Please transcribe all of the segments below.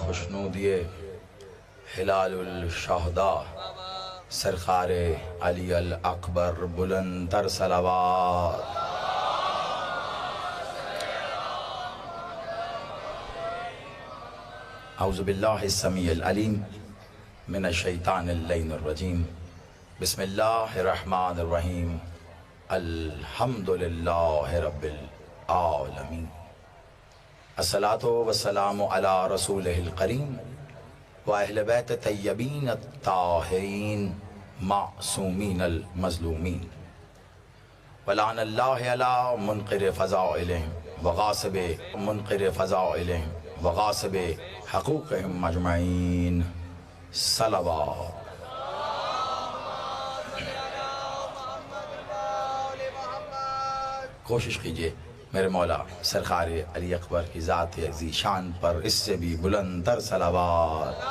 خوشنودی ہلال الشہداء سرکار علی الاکبر بلند تر صلوات. اعوذ باللہ السمیع العلیم من الشیطان اللعین الرجیم. بسم اللہ الرحمن الرحیم. الحمدللہ رب العالمین. الصلاة والسلام علی رسولہ الکریم و اہل بیت طیبین الطاہرین معصومین المظلومین. ولعن اللہ علی منقر فضائلہم وغاصب منقر فضائلہم وغاصب حقوقہم مجمعین. صلوات. کوشش کیجئے میرے مولا سرکار علی اکبر کی ذات عزیز شان پر اس سے بھی بلند تر صلوات.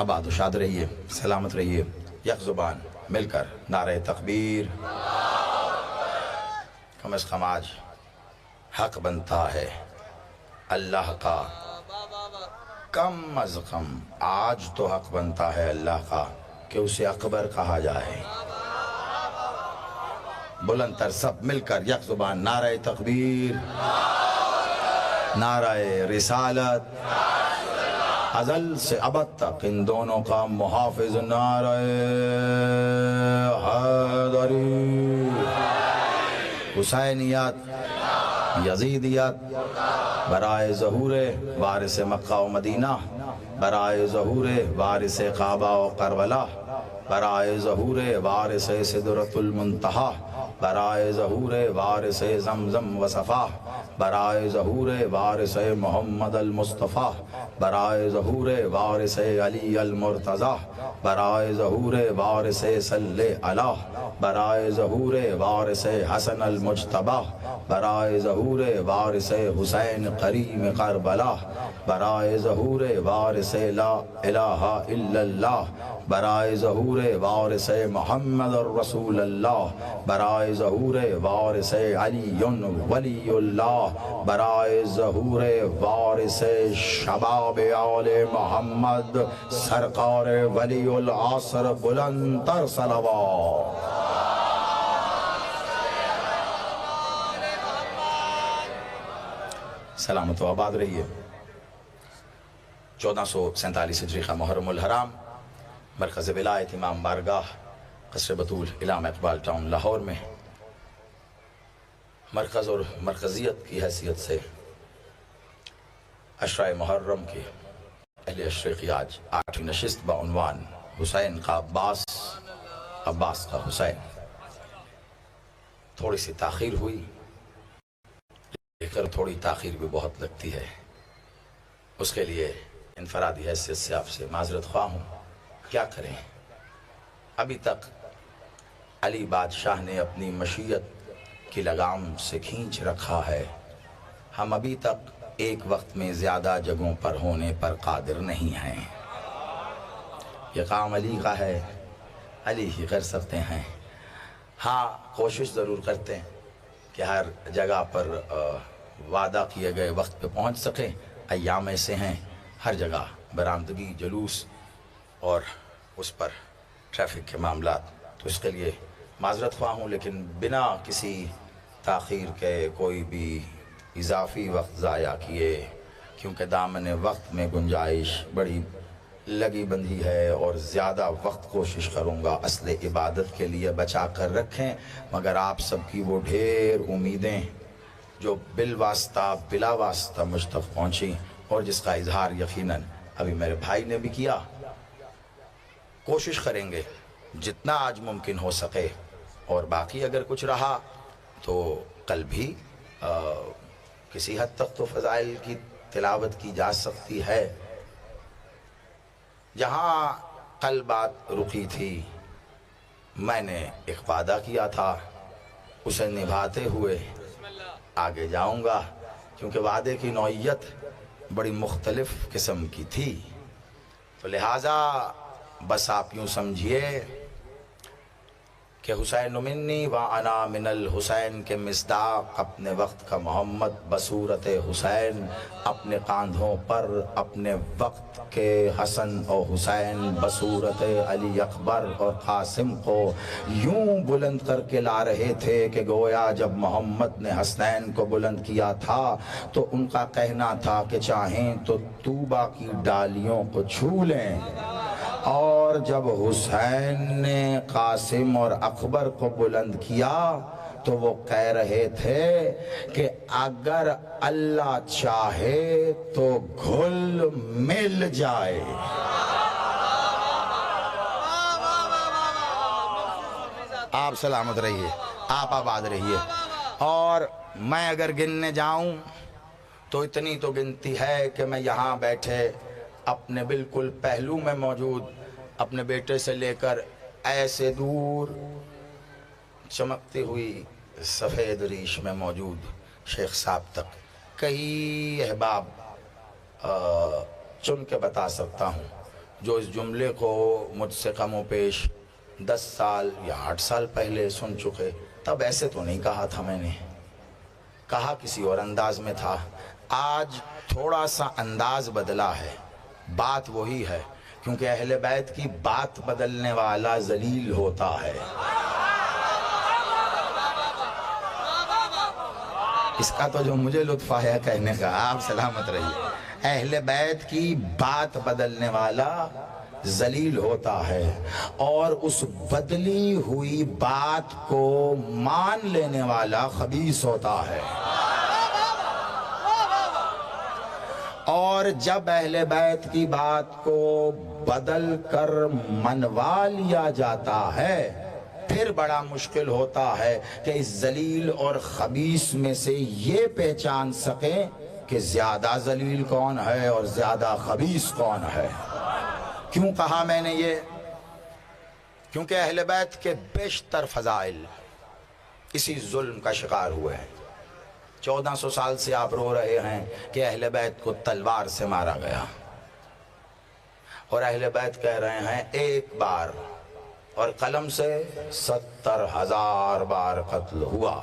آباد و شاد رہیے، سلامت رہیے. یک زبان مل کر نعرہ تکبیر. کم از کم آج حق بنتا ہے اللہ کا. کم از کم آج تو حق بنتا ہے اللہ کا کہ اسے اکبر کہا جائے. بلند تر سب مل کر یک زبان نعرہ تکبیر، نعرہ رسالت، ازل سے ابد تک ان دونوں کا محافظ نعرہ حیدری. حسینیت، یزیدیت، برائے ظہور وارث مکہ و مدینہ، برائے ظہور وارث کعبہ و کربلا، برائے ظہور وارث سدرۃ المنتہا، برائے ظہور وارث زمزم و صفا، برائے ظہور وارث محمد المصطفیٰ، برائے ظہور وارث علی المرتضیٰ، برائے ظہور وارث صلی علیہ، برائے ظہور وارث حسن المجتبیٰ، برائے ظہور وارث حسین کریم کربلا، برائے ظہور وارث لا الہ الا اللہ، برائے ظہور وارث محمد الرسول اللہ، برائے ظہور وارث علی ولی اللہ، برائے ظہور وارث شباب آل محمد سرکار ولی العصر بلند تر صلوات. سلامت و آباد رہیے. 1447 ہجری کا محرم الحرام مرکز ولایت امام بارگاہ قصر بطول علامہ اقبال ٹاؤن لاہور میں مرکز اور مرکزیت کی حیثیت سے عشرہ محرم کے اہل عشرے کی آج 8ویں نشست بعنوان حسین کا عباس، عباس کا حسین. تھوڑی سی تاخیر ہوئی لیکن تھوڑی تاخیر بھی بہت لگتی ہے. اس کے لیے انفرادی حیثیت سے آپ سے معذرت خواہ ہوں. کیا کریں، ابھی تک علی بادشاہ نے اپنی مشیت کی لگام سے کھینچ رکھا ہے. ہم ابھی تک ایک وقت میں زیادہ جگہوں پر ہونے پر قادر نہیں ہیں. یہ کام علی کا ہے، علی ہی کر سکتے ہیں. ہاں کوشش ضرور کرتے ہیں کہ ہر جگہ پر وعدہ کیے گئے وقت پہ پہنچ سکیں. ایام ایسے ہیں ہر جگہ برآمدگی، جلوس اور اس پر ٹریفک کے معاملات، تو اس کے لیے معذرت خواہ ہوں. لیکن بنا کسی تاخیر کے کوئی بھی اضافی وقت ضائع کیے، کیونکہ دامن وقت میں گنجائش بڑی لگی بندھی ہے اور زیادہ وقت کوشش کروں گا اصل عبادت کے لیے بچا کر رکھیں. مگر آپ سب کی وہ ڈھیر امیدیں جو بالواسطہ بلا واسطہ مجھ تک پہنچی اور جس کا اظہار یقیناً ابھی میرے بھائی نے بھی کیا، کوشش کریں گے جتنا آج ممکن ہو سکے. اور باقی اگر کچھ رہا تو کل بھی کسی حد تک تو فضائل کی تلاوت کی جا سکتی ہے. جہاں کل بات رکی تھی میں نے ایک وعدہ کیا تھا، اسے نبھاتے ہوئے آگے جاؤں گا، کیونکہ وعدے کی نوعیت بڑی مختلف قسم کی تھی. تو لہٰذا بس آپ یوں سمجھیے کہ حسین منی و انا من الحسین کے مصداق اپنے وقت کا محمد بصورت حسین، اپنے کاندھوں پر اپنے وقت کے حسن اور حسین بصورت علی اکبر اور قاسم کو یوں بلند کر کے لا رہے تھے کہ گویا جب محمد نے حسنین کو بلند کیا تھا تو ان کا کہنا تھا کہ چاہیں تو طوبہ کی ڈالیوں کو چھو لیں، اور جب حسین نے قاسم اور اکبر کو بلند کیا تو وہ کہہ رہے تھے کہ اگر اللہ چاہے تو گھل مل جائے۔ آپ سلامت رہیے، آپ آباد رہیے۔ اور میں اگر گننے جاؤں تو اتنی تو گنتی ہے کہ میں یہاں بیٹھے اپنے بالکل پہلو میں موجود اپنے بیٹے سے لے کر ایسے دور چمکتی ہوئی سفید ریش میں موجود شیخ صاحب تک کئی احباب چن کے بتا سکتا ہوں جو اس جملے کو مجھ سے کم و پیش 10 سال یا 8 سال پہلے سن چکے۔ تب ایسے تو نہیں کہا تھا، میں نے کہا کسی اور انداز میں تھا۔ آج تھوڑا سا انداز بدلا ہے، بات وہی ہے، کیونکہ اہل بیت کی بات بدلنے والا ذلیل ہوتا ہے۔ اس کا تو جو مجھے لطف آیا کہنے کا، آپ سلامت رہیے، اہل بیت کی بات بدلنے والا ذلیل ہوتا ہے، اور اس بدلی ہوئی بات کو مان لینے والا خبیث ہوتا ہے۔ اور جب اہل بیت کی بات کو بدل کر منوا لیا جاتا ہے پھر بڑا مشکل ہوتا ہے کہ اس ذلیل اور خبیث میں سے یہ پہچان سکیں کہ زیادہ ذلیل کون ہے اور زیادہ خبیث کون ہے۔ کیوں کہا میں نے یہ؟ کیونکہ اہل بیت کے بیشتر فضائل اسی ظلم کا شکار ہوئے ہیں۔ 1400 سال سے آپ رو رہے ہیں کہ اہل بیت کو تلوار سے مارا گیا، اور اہل بیت کہہ رہے ہیں ایک بار اور قلم سے 70,000 بار قتل ہوا۔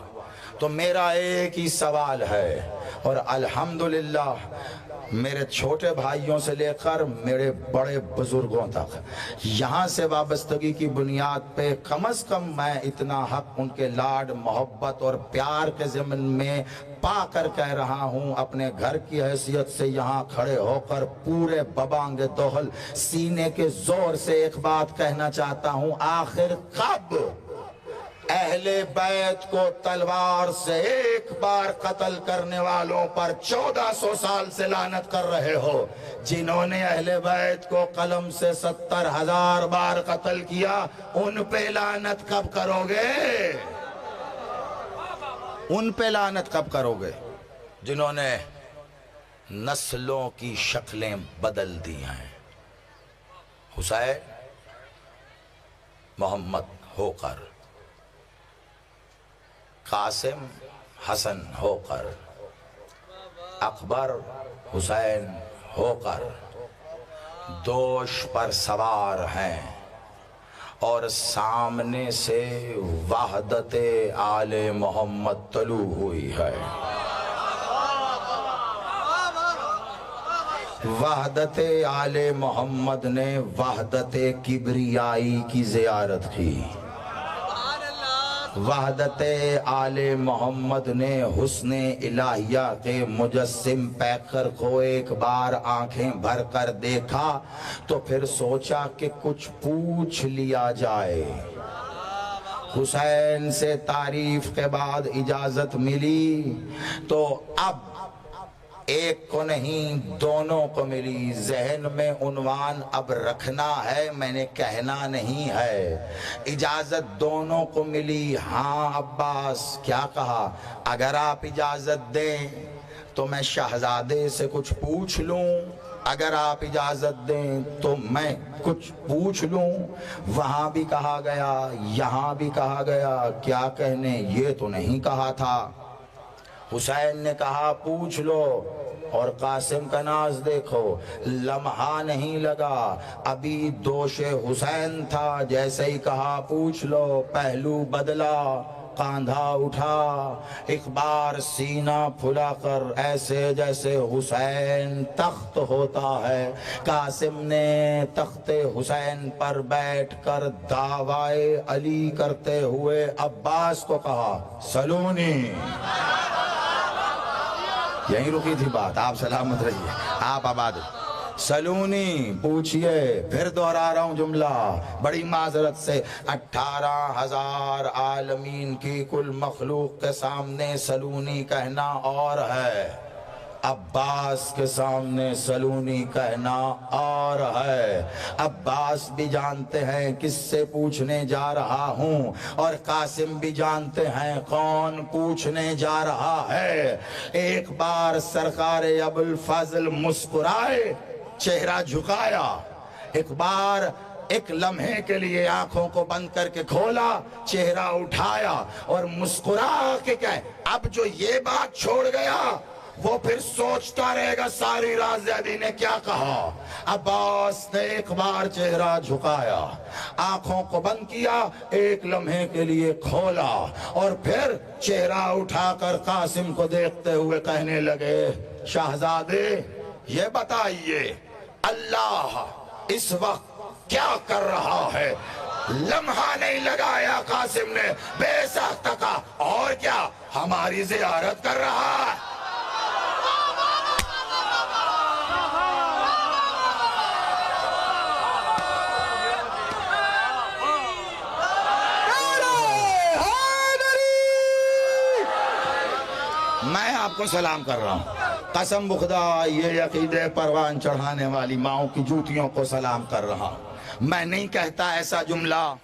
تو میرا ایک ہی سوال ہے، اور الحمدللہ میرے چھوٹے بھائیوں سے لے کر میرے بڑے بزرگوں تک یہاں سے وابستگی کی بنیاد پہ کم از کم میں اتنا حق ان کے لاڈ محبت اور پیار کے ضمن میں پا کر کہہ رہا ہوں، اپنے گھر کی حیثیت سے یہاں کھڑے ہو کر پورے ببانگ دوہل سینے کے زور سے ایک بات کہنا چاہتا ہوں، آخر کب اہل بیت کو تلوار سے ایک بار قتل کرنے والوں پر 1400 سال سے لعنت کر رہے ہو؟ جنہوں نے اہل بیت کو قلم سے 70,000 بار قتل کیا ان پہ لعنت کب کرو گے؟ ان پہ لعنت کب کرو گے جنہوں نے نسلوں کی شکلیں بدل دی ہیں؟ حسین محمد ہو کر، قاسم حسن ہو کر، اکبر حسین ہو کر دوش پر سوار ہیں، اور سامنے سے وحدت آل محمد طلوع ہوئی ہے۔ وحدت آل محمد نے وحدت کبریائی کی زیارت کی۔ وحدت آل محمد نے حسن الہیہ کے مجسم پیکر کو ایک بار آنکھیں بھر کر دیکھا تو پھر سوچا کہ کچھ پوچھ لیا جائے۔ حسین سے تعریف کے بعد اجازت ملی تو اب ایک کو نہیں دونوں کو ملی۔ ذہن میں عنوان اب رکھنا ہے، میں نے کہنا نہیں ہے۔ اجازت دونوں کو ملی۔ ہاں عباس، کیا کہا؟ اگر آپ اجازت دیں تو میں شہزادے سے کچھ پوچھ لوں، اگر آپ اجازت دیں تو میں کچھ پوچھ لوں۔ وہاں بھی کہا گیا، یہاں بھی کہا گیا، کیا کہنے، یہ تو نہیں کہا تھا۔ حسین نے کہا پوچھ لو، اور قاسم کا ناز دیکھو، لمحہ نہیں لگا، ابھی دوش حسین تھا، جیسے ہی کہا پوچھ لو، پہلو بدلا، کاندھا اٹھا، ایک بار سینہ پھلا کر ایسے جیسے حسین تخت ہوتا ہے۔ قاسم نے تخت حسین پر بیٹھ کر دعوائے علی کرتے ہوئے عباس کو کہا سلونی۔ یہیں رکی تھی بات، آپ سلامت رہیے، آپ آباد سلونی، پوچھئے، پھر دوہرا رہا ہوں جملہ بڑی معذرت سے، 18,000 عالمین کی کل مخلوق کے سامنے سلونی کہنا اور ہے، عباس کے سامنے سلونی کہنا اور ہے۔ عباس بھی جانتے ہیں کس سے پوچھنے جا رہا ہوں، اور قاسم بھی جانتے ہیں کون پوچھنے جا رہا ہے۔ ایک بار سرکار ابوالفضل مسکرائے، چہرہ جھکایا، ایک بار ایک لمحے کے لیے آنکھوں کو بند کر کے کھولا، چہرہ اٹھایا اور مسکرا کے کہے اب جو یہ بات چھوڑ گیا وہ پھر سوچتا رہے گا ساری رات زیدی نے کیا کہا۔ عباس نے ایک بار چہرہ جھکایا، آنکھوں کو بند کیا، ایک لمحے کے لیے کھولا، اور پھر چہرہ اٹھا کر قاسم کو دیکھتے ہوئے کہنے لگے شہزادے یہ بتائیے اللہ اس وقت کیا کر رہا ہے؟ لمحہ نہیں لگایا قاسم نے، بے ساختہ کہا اور کیا، ہماری زیارت کر رہا ہے۔ میں آپ کو سلام کر رہا ہوں، قسم بخدا یہ عقیدے پروان چڑھانے والی ماؤں کی جوتیوں کو سلام کر رہا ہوں۔ میں نہیں کہتا ایسا جملہ،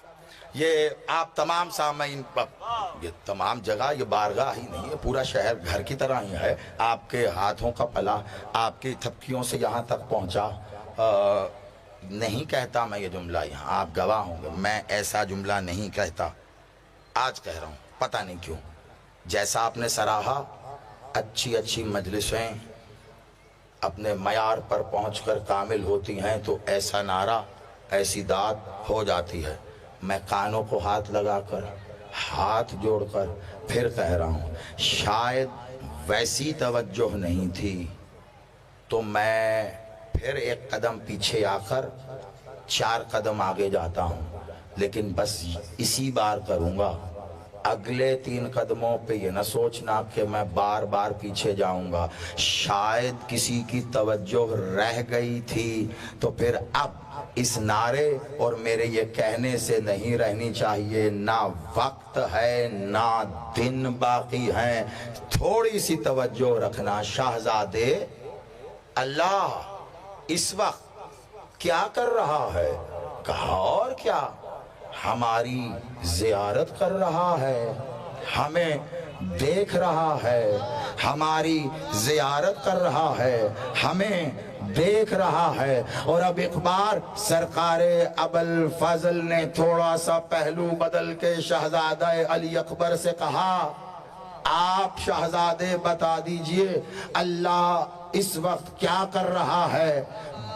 یہ آپ تمام سامعین، یہ تمام جگہ یہ بارگاہ ہی نہیں ہے، پورا شہر گھر کی طرح ہی ہے، آپ کے ہاتھوں کا پلا آپ کی تھپکیوں سے یہاں تک پہنچا۔ نہیں کہتا میں یہ جملہ، یہاں آپ گواہ ہوں گے، میں ایسا جملہ نہیں کہتا، آج کہہ رہا ہوں، پتہ نہیں کیوں۔ جیسا آپ نے سراہا، اچھی اچھی مجلسیں اپنے معیار پر پہنچ کر کامل ہوتی ہیں تو ایسا نعرہ، ایسی داد ہو جاتی ہے۔ میں کانوں کو ہاتھ لگا کر، ہاتھ جوڑ کر پھر کہہ رہا ہوں، شاید ویسی توجہ نہیں تھی تو میں پھر ایک قدم پیچھے آ کر 4 قدم آگے جاتا ہوں، لیکن بس اسی بار کروں گا۔ اگلے 3 قدموں پہ یہ نہ سوچنا کہ میں بار بار پیچھے جاؤں گا، شاید کسی کی توجہ رہ گئی تھی تو پھر اب اس نعرے اور میرے یہ کہنے سے نہیں رہنی چاہیے، نہ وقت ہے نہ دن باقی ہیں، تھوڑی سی توجہ رکھنا۔ شہزادے اللہ اس وقت کیا کر رہا ہے؟ کہا اور کیا، ہماری زیارت کر رہا ہے، ہمیں دیکھ رہا ہے، ہماری زیارت کر رہا ہے، ہمیں دیکھ رہا ہے۔ اور اب ایک بار سرکار ابوالفضل نے تھوڑا سا پہلو بدل کے شہزادہ علی اکبر سے کہا آپ شہزادے بتا دیجئے اللہ اس وقت کیا کر رہا ہے؟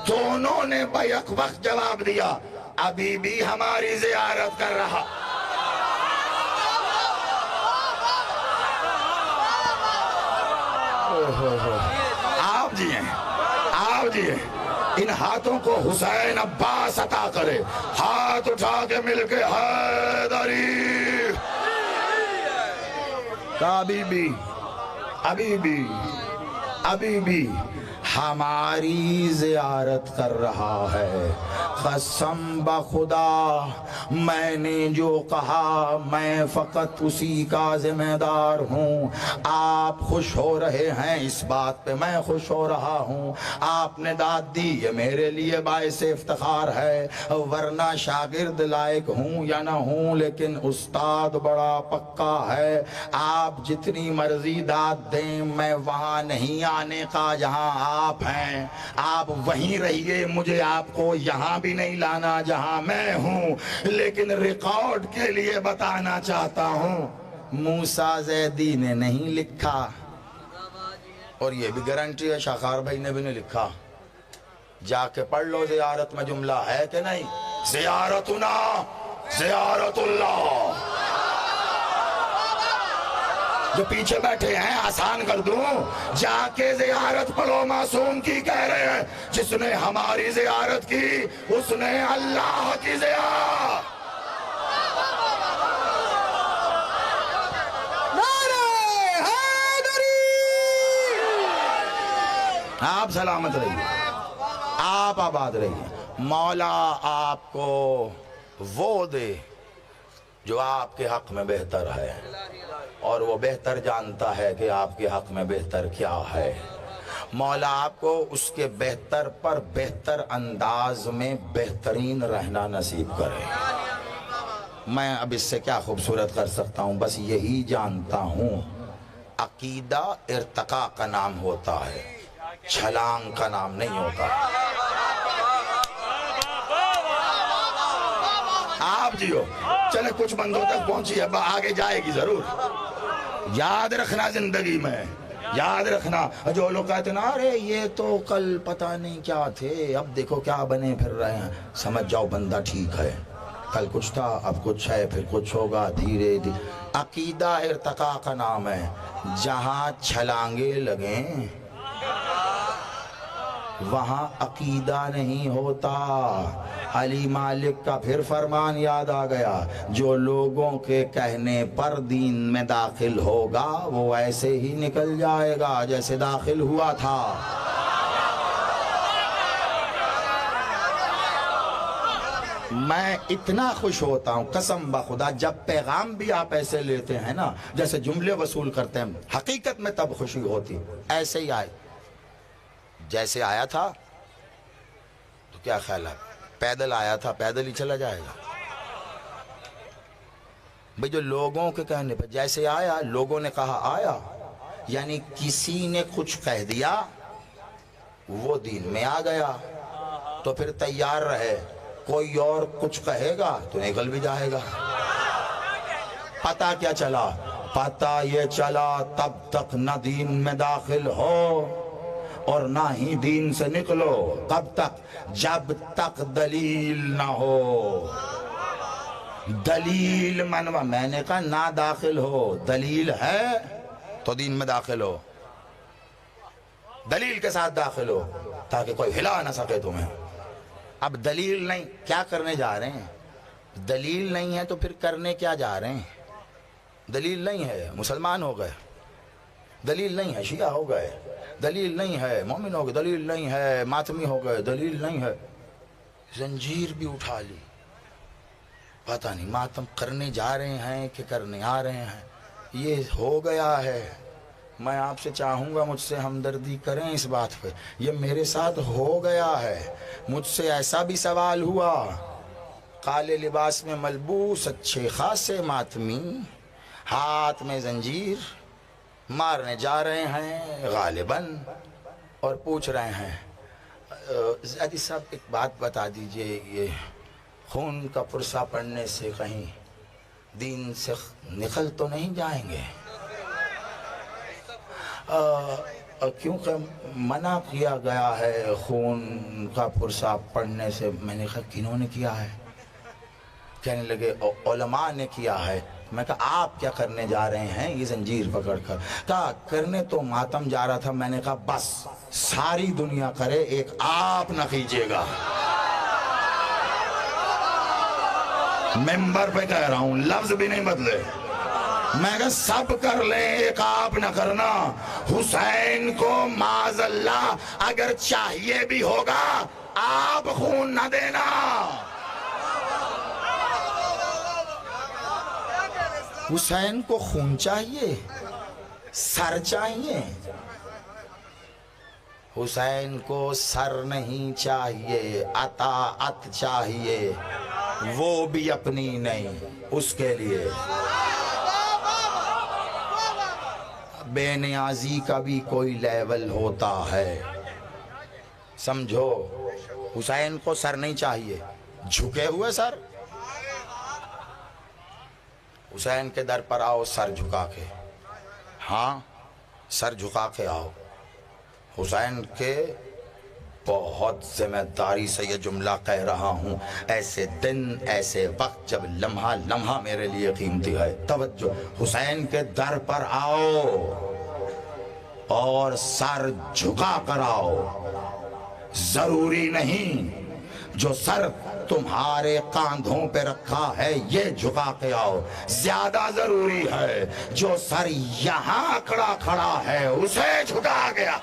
دونوں نے بیک وقت جواب دیا ابھی بھی ہماری زیارت کر رہا۔ آپ جی ہیں، آپ جی ہیں، ان ہاتھوں کو حسین عباس عطا کرے، ہاتھ اٹھا کے مل کے حیدری، ابھی بھی ابھی بھی ابھی بھی ہماری زیارت کر رہا ہے۔ قسم بخدا میں نے جو کہا میں فقط اسی کا ذمہ دار ہوں، آپ خوش ہو رہے ہیں اس بات پہ میں خوش ہو رہا ہوں، آپ نے داد دی یہ میرے لیے باعث افتخار ہے، ورنہ شاگرد لائق ہوں یا نہ ہوں لیکن استاد بڑا پکا ہے، آپ جتنی مرضی داد دیں میں وہاں نہیں آنے کا جہاں آپ ہیں، آپ وہیں رہیے، مجھے آپ کو یہاں بھی نہیں لانا جہاں میں ہوں، لیکن ریکارڈ کے لیے بتانا چاہتا ہوں موسیٰ زیدی نے نہیں لکھا، اور یہ بھی گارنٹی ہے، شاخار بھائی نے بھی نہیں لکھا، جا کے پڑھ لو زیارت میں جملہ ہے کہ نہیں، زیارتنا زیارت اللہ۔ جو پیچھے بیٹھے ہیں آسان کر دوں، جا کے زیارت پڑھو معصوم کی، کہہ رہے ہیں جس نے ہماری زیارت کی اس نے اللہ کی زیارت۔ آپ سلامت رہیے، آپ آباد رہیے، مولا آپ کو وہ دے جو آپ کے حق میں بہتر ہے، اور وہ بہتر جانتا ہے کہ آپ کے حق میں بہتر کیا ہے۔ مولا آپ کو اس کے بہتر پر بہتر انداز میں بہترین رہنا نصیب کرے۔ میں اب اس سے کیا خوبصورت کر سکتا ہوں، بس یہی جانتا ہوں عقیدہ ارتقاء کا نام ہوتا ہے، چھلانگ کا نام نہیں ہوتا۔ آپ جیو چلے کچھ بندوں تک پہنچی ہے، آگے جائے گی ضرور۔ یاد رکھنا زندگی میں، یاد رکھنا، جو لوگ کہتے ہیں نا ارے یہ تو کل پتہ نہیں کیا تھے اب دیکھو کیا بنے پھر رہے ہیں، سمجھ جاؤ بندہ ٹھیک ہے، کل کچھ تھا اب کچھ ہے پھر کچھ ہوگا، دھیرے دھیرے۔ عقیدہ ارتقاء کا نام ہے، جہاں چھلانگے لگیں وہاں عقیدہ نہیں ہوتا۔ علی مالک کا پھر فرمان یاد آ گیا، جو لوگوں کے کہنے پر دین میں داخل ہوگا وہ ایسے ہی نکل جائے گا جیسے داخل ہوا تھا۔ میں اتنا خوش ہوتا ہوں قسم بخدا جب پیغام بھی آپ ایسے لیتے ہیں نا، جیسے جملے وصول کرتے ہیں، حقیقت میں تب خوشی ہوتی۔ ایسے ہی آئے جیسے آیا تھا تو کیا خیال ہے، پیدل آیا تھا پیدل ہی چلا جائے گا؟ بھئی جو لوگوں کے کہنے پر جیسے آیا، لوگوں نے کہا آیا، یعنی کسی نے کچھ کہہ دیا وہ دین میں آ گیا، تو پھر تیار رہے، کوئی اور کچھ کہے گا تو نکل بھی جائے گا۔ پتہ کیا چلا؟ پتہ یہ چلا تب تک نہ دین میں داخل ہو اور نہ ہی دین سے نکلو، کب تک؟ جب تک دلیل نہ ہو۔ دلیل منوا، میں نے کہا نہ داخل ہو، دلیل ہے تو دین میں داخل ہو، دلیل کے ساتھ داخل ہو تاکہ کوئی ہلا نہ سکے تمہیں۔ اب دلیل نہیں، کیا کرنے جا رہے ہیں؟ دلیل نہیں ہے تو پھر کرنے کیا جا رہے ہیں؟ دلیل نہیں ہے مسلمان ہو گئے، دلیل نہیں ہے شیعہ ہو گئے، دلیل نہیں ہے مومن ہو گئے، دلیل نہیں ہے ماتمی ہو گئے، دلیل نہیں ہے، زنجیر بھی اٹھا لی، پتہ نہیں ماتم کرنے جا رہے ہیں کہ کرنے آ رہے ہیں، یہ ہو گیا ہے۔ میں آپ سے چاہوں گا مجھ سے ہمدردی کریں اس بات پہ، یہ میرے ساتھ ہو گیا ہے۔ مجھ سے ایسا بھی سوال ہوا، کالے لباس میں ملبوس اچھے خاصے ماتمی ہاتھ میں زنجیر مارنے جا رہے ہیں غالباً، اور پوچھ رہے ہیں زیادی صاحب ایک بات بتا دیجئے، یہ خون کا پرسہ پڑنے سے کہیں دین سے نکل تو نہیں جائیں گے؟ کیونکہ منع کیا گیا ہے خون کا پرسہ پڑنے سے۔ میں نے کہا کنہوں نے کیا ہے؟ کہنے لگے علماء نے کیا ہے۔ میں کہا آپ کیا کرنے جا رہے ہیں یہ زنجیر پکڑ کر؟ کہا کرنے تو ماتم جا رہا تھا۔ میں نے کہا بس ساری دنیا کرے ایک آپ نہ کیجیے گا۔ ممبر پہ کہہ رہا ہوں، لفظ بھی نہیں بدلے۔ میں کہا سب کر لیں ایک آپ نہ کرنا۔ حسین کو معاذ اللہ اگر چاہیے بھی ہوگا آپ خون نہ دینا۔ حسین کو خون چاہیے، سر چاہیے؟ حسین کو سر نہیں چاہیے، اطاعت چاہیے، وہ بھی اپنی نہیں، اس کے لیے بے نیازی کا بھی کوئی لیول ہوتا ہے، سمجھو۔ حسین کو سر نہیں چاہیے، جھکے ہوئے سر۔ حسین کے در پر آؤ سر جھکا کے، ہاں سر جھکا کے آؤ، حسین کے بہت ذمہ داری سے یہ جملہ کہہ رہا ہوں، ایسے دن ایسے وقت جب لمحہ لمحہ میرے لیے قیمتی ہے، توجہ، حسین کے در پر آؤ اور سر جھکا کر آؤ، ضروری نہیں جو سر تمہارے کاندھوں پہ رکھا ہے یہ جھکا کے آؤ، زیادہ ضروری ہے جو سر یہاں کھڑا ہے اسے جھکا گیا۔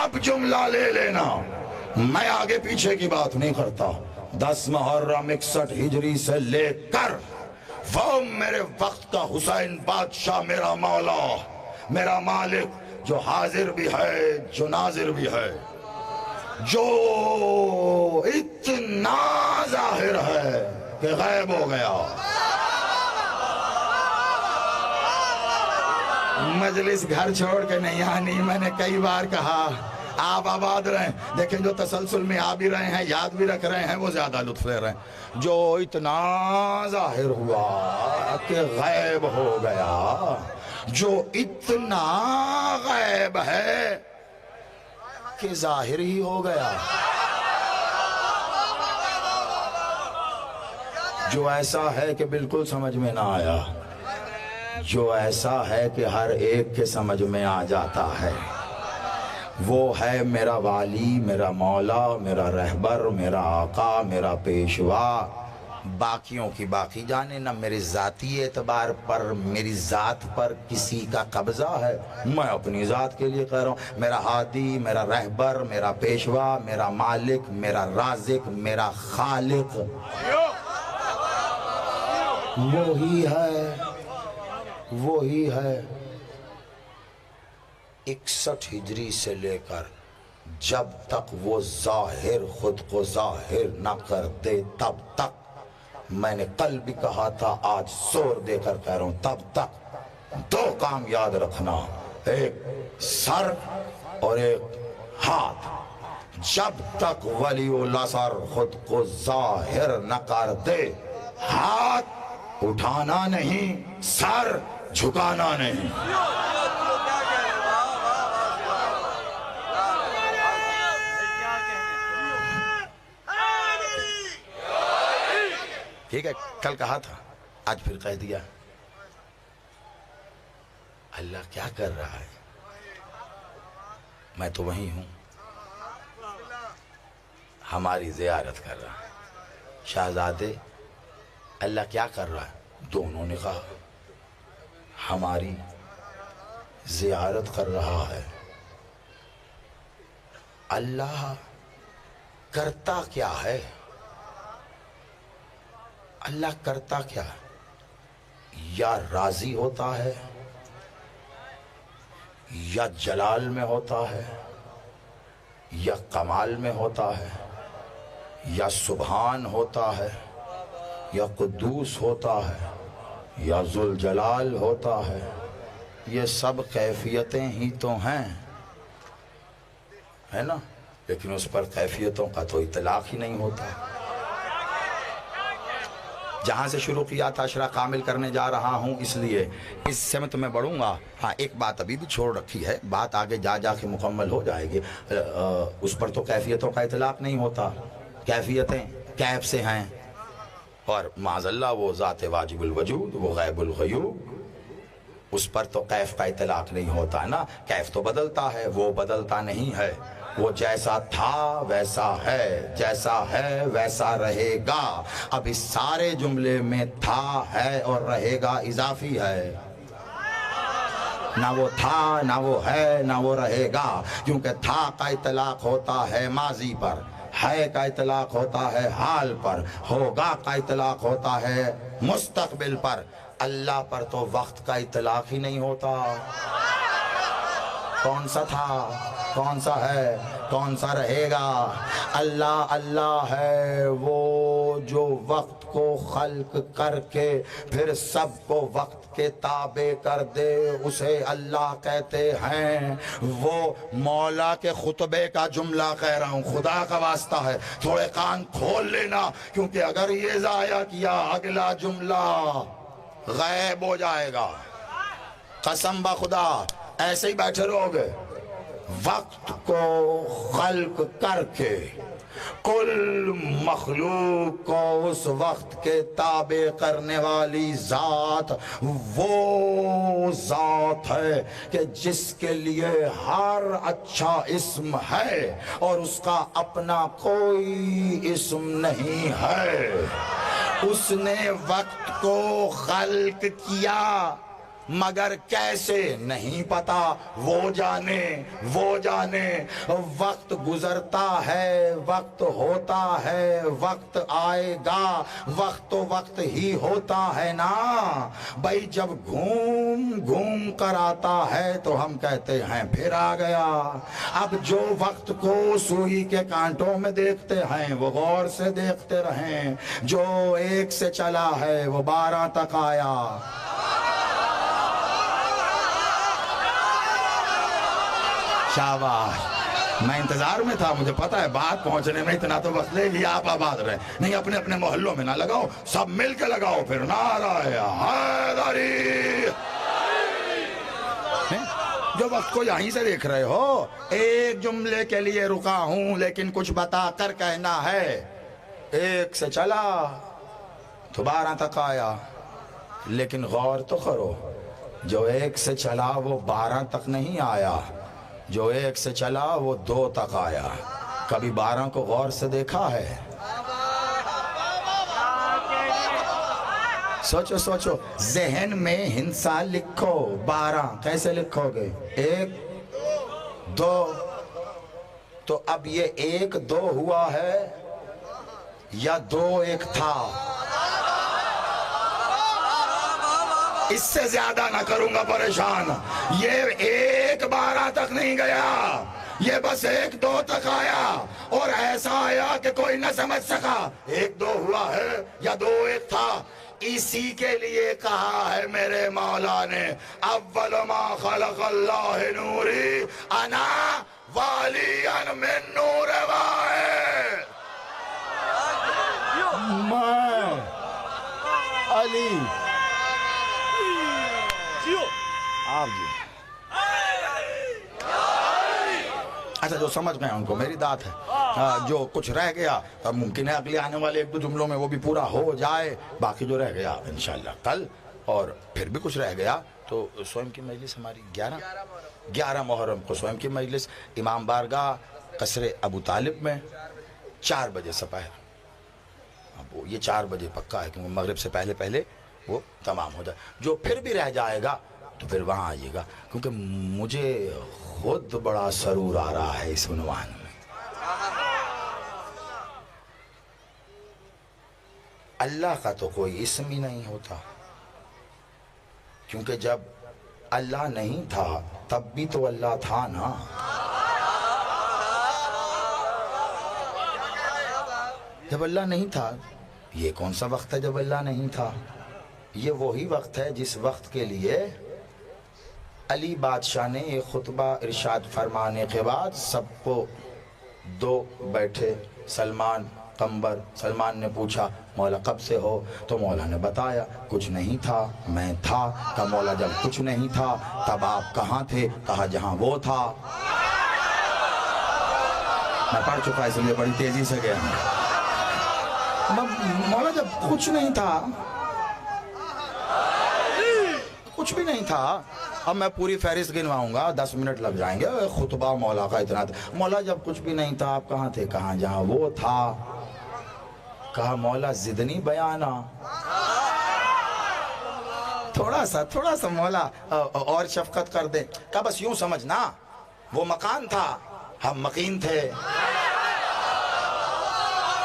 اب جملہ لے لینا، میں آگے پیچھے کی بات نہیں کرتا، 10 محرم 61 ہجری سے لے کر وہ میرے وقت کا حسین بادشاہ، میرا مولا، میرا مالک، جو حاضر بھی ہے جو ناظر بھی ہے، جو اتنا ظاہر ہے کہ غائب ہو گیا۔ مجلس گھر چھوڑ کے نہیں آنی، میں نے کئی بار کہا، آپ آباد رہیں، دیکھیں جو تسلسل میں آ بھی رہے ہیں، یاد بھی رکھ رہے ہیں، وہ زیادہ لطف لے رہے ہیں۔ جو اتنا ظاہر ہوا کہ غائب ہو گیا، جو اتنا غائب ہے کہ ظاہر ہی ہو گیا، جو ایسا ہے کہ بالکل سمجھ میں نہ آیا، جو ایسا ہے کہ ہر ایک کے سمجھ میں آ جاتا ہے، وہ ہے میرا والی، میرا مولا، میرا رہبر، میرا آقا، میرا پیشوا۔ باقیوں کی باقی جانے، نہ میرے ذاتی اعتبار پر میری ذات پر کسی کا قبضہ ہے، میں اپنی ذات کے لیے کہہ رہا ہوں، میرا ہادی، میرا رہبر، میرا پیشوا، میرا مالک، میرا رازق، میرا خالق وہی ہے، وہی ہے۔ 61 ہجری سے لے کر جب تک وہ ظاہر خود کو ظاہر نہ کر دے تب تک، میں نے کل بھی کہا تھا، آج زور دے کر کہہ رہا ہوں، تب تک 2 کام یاد رکھنا، ایک سر اور ایک ہاتھ۔ جب تک ولی الاسر خود کو ظاہر نہ کر دے، ہاتھ اٹھانا نہیں، سر جھکانا نہیں۔ ٹھیک ہے، کل کہا تھا، آج پھر کہہ دیا۔ اللہ کیا کر رہا ہے؟ میں تو وہیں ہوں، ہماری زیارت کر رہا ہے۔ شہزادے، اللہ کیا کر رہا ہے؟ دونوں نے کہا، ہماری زیارت کر رہا ہے۔ اللہ کرتا کیا ہے؟ اللہ کرتا کیا ہے؟ یا راضی ہوتا ہے، یا جلال میں ہوتا ہے، یا کمال میں ہوتا ہے، یا سبحان ہوتا ہے، یا قدوس ہوتا ہے، یا ذوالجلال ہوتا ہے۔ یہ سب کیفیتیں ہی تو ہیں، ہے نا؟ لیکن اس پر کیفیتوں کا تو اطلاق ہی نہیں ہوتا۔ جہاں سے شروع کیا تھا عشرہ کامل کرنے جا رہا ہوں، اس لیے اس سمت میں بڑھوں گا۔ ہاں، ایک بات ابھی بھی چھوڑ رکھی ہے، بات آگے جا جا کے مکمل ہو جائے گی۔ اس پر تو کیفیتوں کا اطلاق نہیں ہوتا، کیفیتیں کیف سے ہیں، اور معاذ اللہ وہ ذات واجب الوجود، وہ غیب الغیوب، اس پر تو کیف کا اطلاق نہیں ہوتا نا۔ کیف تو بدلتا ہے، وہ بدلتا نہیں ہے۔ وہ جیسا تھا ویسا ہے، جیسا ہے ویسا رہے گا۔ اب اس سارے جملے میں تھا، ہے اور رہے گا اضافی ہے، نہ وہ تھا نہ وہ ہے نہ وہ رہے گا، کیونکہ تھا کا اطلاق ہوتا ہے ماضی پر، ہے کا اطلاق ہوتا ہے حال پر، ہوگا کا اطلاق ہوتا ہے مستقبل پر۔ اللہ پر تو وقت کا اطلاق ہی نہیں ہوتا۔ کون سا تھا، کون سا ہے، کون سا رہے گا؟ اللہ اللہ ہے وہ جو وقت کو خلق کر کے پھر سب کو وقت کے تابع کر دے، اسے اللہ کہتے ہیں۔ وہ مولا کے خطبے کا جملہ کہہ رہا ہوں، خدا کا واسطہ ہے، تھوڑے کان کھول لینا، کیونکہ اگر یہ ضائع کیا اگلا جملہ غائب ہو جائے گا۔ قسم بخدا ایسے ہی بیٹھے رہو گے، وقت کو خلق کر کے کل مخلوق کو اس وقت کے تابع کرنے والی ذات وہ ذات ہے کہ جس کے لیے ہر اچھا اسم ہے اور اس کا اپنا کوئی اسم نہیں ہے۔ اس نے وقت کو خلق کیا مگر کیسے نہیں پتا، وہ جانے۔ وقت گزرتا ہے، وقت ہوتا ہے، وقت آئے گا، وقت تو وقت ہی ہوتا ہے نا بھائی۔ جب گھوم کر آتا ہے تو ہم کہتے ہیں پھر آ گیا۔ اب جو وقت کو سوئی کے کانٹوں میں دیکھتے ہیں وہ غور سے دیکھتے رہیں، جو 1 سے چلا ہے وہ 12 تک آیا۔ شاباش، میں انتظار میں تھا، مجھے پتا ہے بات پہنچنے میں اتنا تو بس لے لیا۔ آپ آباد رہے نہیں، اپنے اپنے محلوں میں نہ لگاؤ، سب مل کے لگاؤ پھر نعرہ حیدری۔ جو وقت کو یہیں سے دیکھ رہے ہو، ایک جملے کے لیے رکا ہوں لیکن کچھ بتا کر کہنا ہے۔ 1 سے چلا تو 12 تک آیا، لیکن غور تو کرو، جو 1 سے چلا وہ 12 تک نہیں آیا، جو 1 سے چلا وہ 2 تک آیا۔ کبھی 12 کو غور سے دیکھا ہے؟ سوچو ذہن میں ہندسہ لکھو۔ 12 کیسے لکھو گے؟ 1 2، تو اب یہ 1 2 ہوا ہے یا 2 1 تھا؟ اس سے زیادہ نہ کروں گا پریشان۔ یہ 1 12 تک نہیں گیا، یہ بس 1 2 تک آیا، اور ایسا آیا کہ کوئی نہ سمجھ سکا 1 2 ہوا ہے یا 2 1 تھا۔ اسی کے لیے کہا ہے میرے مولا نے، اول ما خلق اللہ نوری انا والیا من نور واحد۔ میں علی آپ جی، اچھا جو سمجھ گئے ان کو میری داد ہے، جو کچھ رہ گیا ممکن ہے اگلے آنے والے 1 2 جملوں میں وہ بھی پورا ہو جائے، باقی جو رہ گیا انشاءاللہ کل، اور پھر بھی کچھ رہ گیا تو سوئم کی مجلس ہماری 11 محرم کو سوئم کی مجلس امام بارگاہ قصر ابو طالب میں 4 بجے سپاہر۔ اب یہ 4 بجے پکا ہے کیونکہ مغرب سے پہلے وہ تمام ہو جائے۔ جو پھر بھی رہ جائے گا تو پھر وہاں آئیے گا، کیونکہ مجھے خود بڑا سرور آ رہا ہے اس عنوان میں۔ اللہ کا تو کوئی اسم ہی نہیں ہوتا، کیونکہ جب اللہ نہیں تھا تب بھی تو اللہ تھا نا۔ جب اللہ نہیں تھا، یہ کون سا وقت ہے جب اللہ نہیں تھا؟ یہ وہی وقت ہے جس وقت کے لیے علی بادشاہ نے ایک خطبہ ارشاد فرمانے کے بعد سب کو 2 بیٹھے، سلمان قمبر، سلمان نے پوچھا مولا کب سے ہو؟ تو مولا نے بتایا کچھ نہیں تھا میں تھا۔ کہا مولا جب کچھ نہیں تھا تب آپ کہاں تھے؟ کہا جہاں وہ تھا۔ میں پڑھ چکا اس لیے بڑی تیزی سے گیا ہوں۔ مولا جب کچھ نہیں تھا، کچھ بھی نہیں تھا، اب میں پوری فہرست گنواؤں گا 10 منٹ لگ جائیں گے، خطبہ مولا کا اتنا تھا۔ مولا جب کچھ بھی نہیں تھا آپ کہاں تھے؟ کہاں جہاں وہ تھا۔ کہا مولا زدنی بیانا، تھوڑا سا مولا اور شفقت کر دے۔ کہا بس یوں سمجھنا وہ مکان تھا ہم مقیم تھے،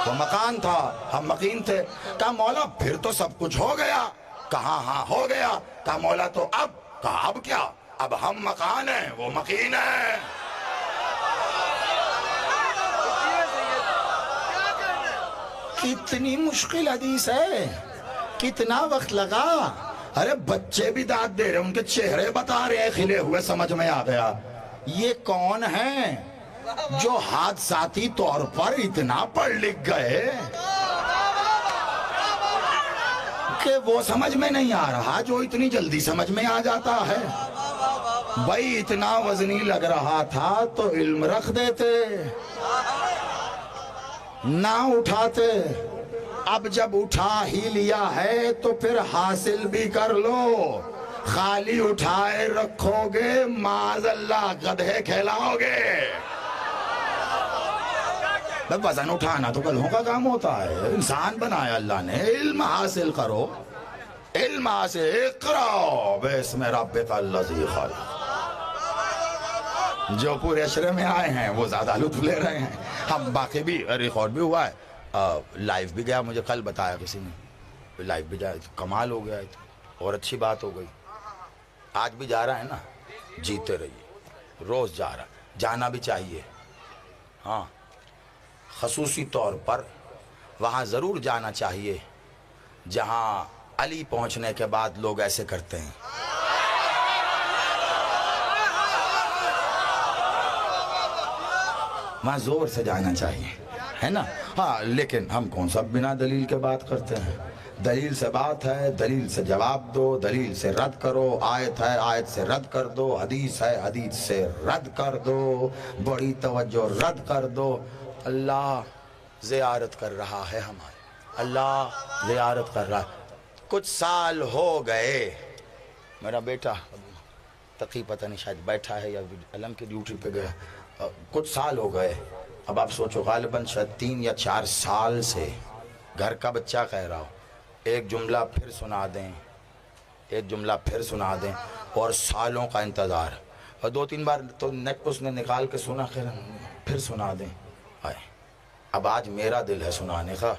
وہ مکان تھا ہم مقیم تھے۔ کہا مولا پھر تو سب کچھ ہو گیا۔ کہا ہاں ہو گیا۔ کہا مولا تو اب؟ کہا اب کیا؟ اب ہم مکان ہیں وہ مقیم ہیں۔ کتنی مشکل حدیث ہے، کتنا وقت لگا۔ ارے بچے بھی داد دے رہے، ان کے چہرے بتا رہے ہیں کھلے ہوئے، سمجھ میں آ گیا۔ یہ کون ہیں جو حادثاتی طور پر اتنا پڑھ لکھ گئے؟ کہ وہ سمجھ میں نہیں آ رہا جو اتنی جلدی سمجھ میں آ جاتا ہے. بھائی اتنا وزنی لگ رہا تھا تو علم رکھ دیتے نہ اٹھاتے. اب جب اٹھا ہی لیا ہے تو پھر حاصل بھی کر لو. خالی اٹھائے رکھو گے معاذ اللہ گدھے کھیلاؤ گے. وزن اٹھانا تو گدھوں کا کام ہوتا ہے. انسان بنایا اللہ نے. علم حاصل کرو. علم حاصل اقرأ باسم ربک الذی خلق. جو پورے اشرے میں آئے ہیں وہ زیادہ لطف لے رہے ہیں. ہم باقی بھی ریکارڈ بھی ہوا ہے. لائیو بھی گیا. مجھے کل بتایا کسی نے لائیو بھی جا. کمال ہو گیا اور اچھی بات ہو گئی. آج بھی جا رہا ہے نا. جیتے رہیے. روز جا رہا. جانا بھی چاہیے. ہاں خصوصی طور پر وہاں ضرور جانا چاہیے جہاں علی پہنچنے کے بعد لوگ ایسے کرتے ہیں. وہاں زور سے جانا چاہیے ہے نا. ہاں لیکن ہم کون سا بنا دلیل کے بات کرتے ہیں. دلیل سے بات ہے. دلیل سے جواب دو. دلیل سے رد کرو. آیت ہے آیت سے رد کر دو. حدیث ہے حدیث سے رد کر دو. بڑی توجہ رد کر دو. اللہ زیارت کر رہا ہے ہماری. اللہ زیارت کر رہا ہے. کچھ سال ہو گئے. میرا بیٹا تقی پتہ نہیں شاید بیٹھا ہے یا علم کی ڈیوٹی پہ گیا. کچھ سال ہو گئے. اب آپ سوچو غالباً شاید 3 یا 4 سال سے گھر کا بچہ کہہ رہا ہو ایک جملہ پھر سنا دیں ایک جملہ پھر سنا دیں اور سالوں کا انتظار. اور 2-3 بار تو نیٹ اس نے نکال کے سنا خیر پھر سنا دیں. اب آج میرا دل ہے سنانے کا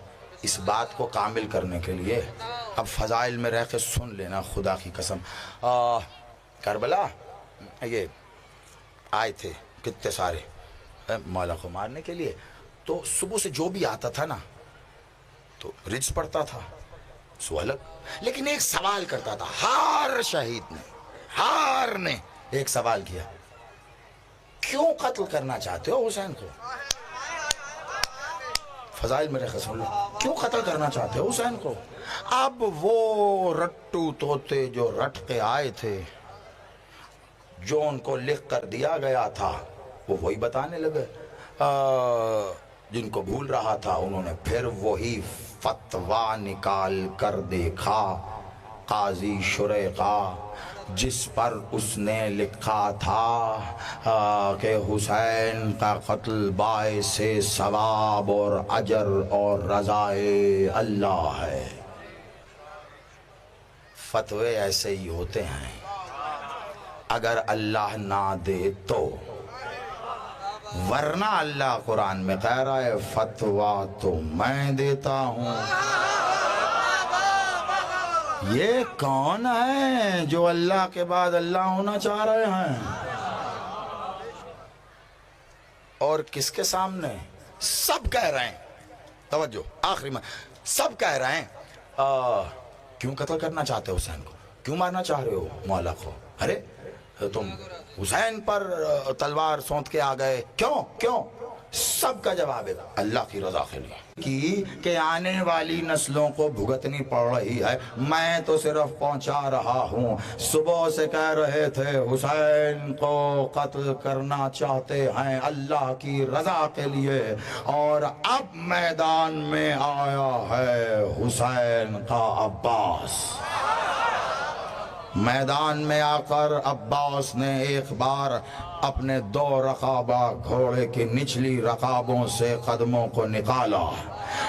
اس بات کو کامل کرنے کے لیے. اب فضائل میں رہ کے سن لینا خدا کی قسم. کربلا یہ آئے تھے کتنے سارے مولا کو مارنے کے لیے. تو صبح سے جو بھی آتا تھا نا تو رجز پڑتا تھا سو الگ. لیکن ایک سوال کرتا تھا. ہر شہید نے ایک سوال کیا. کیوں قتل کرنا چاہتے ہو حسین کو؟ فضائل میرے خسن لو. کیوں قتل کرنا چاہتے ہو حسین کو؟ اب وہ رٹو توتے جو رٹ کے آئے تھے جو ان کو لکھ کر دیا گیا تھا وہ وہی بتانے لگے. جن کو بھول رہا تھا انہوں نے پھر وہی فتویٰ نکال کر دیکھا. قاضی شریقہ جس پر اس نے لکھا تھا کہ حسین کا قتل باعث ثواب اور اجر اور رضائے اللہ ہے. فتوے ایسے ہی ہوتے ہیں. اگر اللہ نہ دے تو. ورنہ اللہ قرآن میں کہہ رہا ہے فتویٰ تو میں دیتا ہوں. یہ کون ہے جو اللہ کے بعد اللہ ہونا چاہ رہے ہیں؟ اور کس کے سامنے؟ سب کہہ رہے ہیں. توجہ آخری میں سب کہہ رہے ہیں کیوں قتل کرنا چاہتے ہو حسین کو؟ کیوں مارنا چاہ رہے ہو مولا کو؟ ارے تم حسین پر تلوار سونت کے آ گئے. کیوں؟ سب کا جواب ہے اللہ کی رضا کے لیے کہ آنے والی نسلوں کو بھگتنی پڑ رہی ہے. میں تو صرف پہنچا رہا ہوں. صبح سے کہہ رہے تھے حسین کو قتل کرنا چاہتے ہیں اللہ کی رضا کے لیے اور اب میدان میں آیا ہے حسین کا عباس. میدان میں آ کر عباس نے ایک بار اپنے 2 رقابہ گھوڑے کی نچلی رقابوں سے قدموں کو نکالا.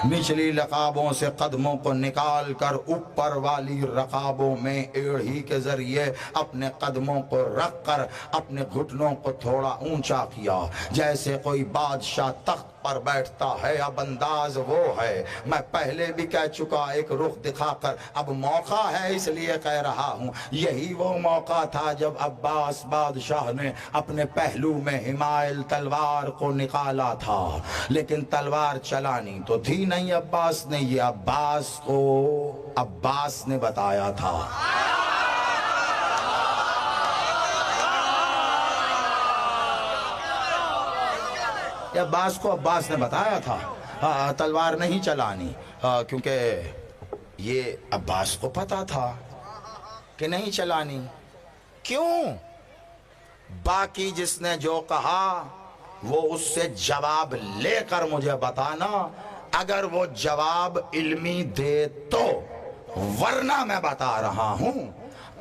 نچلی رقابوں سے قدموں کو نکال کر اوپر والی رقابوں میں ایڑھی کے ذریعے اپنے قدموں کو رکھ کر اپنے گھٹنوں کو تھوڑا اونچا کیا جیسے کوئی بادشاہ تخت پر بیٹھتا ہے. اب انداز وہ ہے میں پہلے بھی کہہ چکا ایک رخ دکھا کر اب موقع ہے اس لیے کہہ رہا ہوں. یہی وہ موقع تھا جب عباس بادشاہ نے اپنے پہلو میں حمائل تلوار کو نکالا تھا لیکن تلوار چلانی تو تھی نہیں عباس نے. یہ عباس کو عباس نے بتایا تھا. عباس کو عباس نے بتایا تھا تلوار نہیں چلانی کیونکہ یہ عباس کو پتا تھا کہ نہیں چلانی. کیوں؟ باقی جس نے جو کہا وہ اس سے جواب لے کر مجھے بتانا. اگر وہ جواب علمی دے تو، ورنہ میں بتا رہا ہوں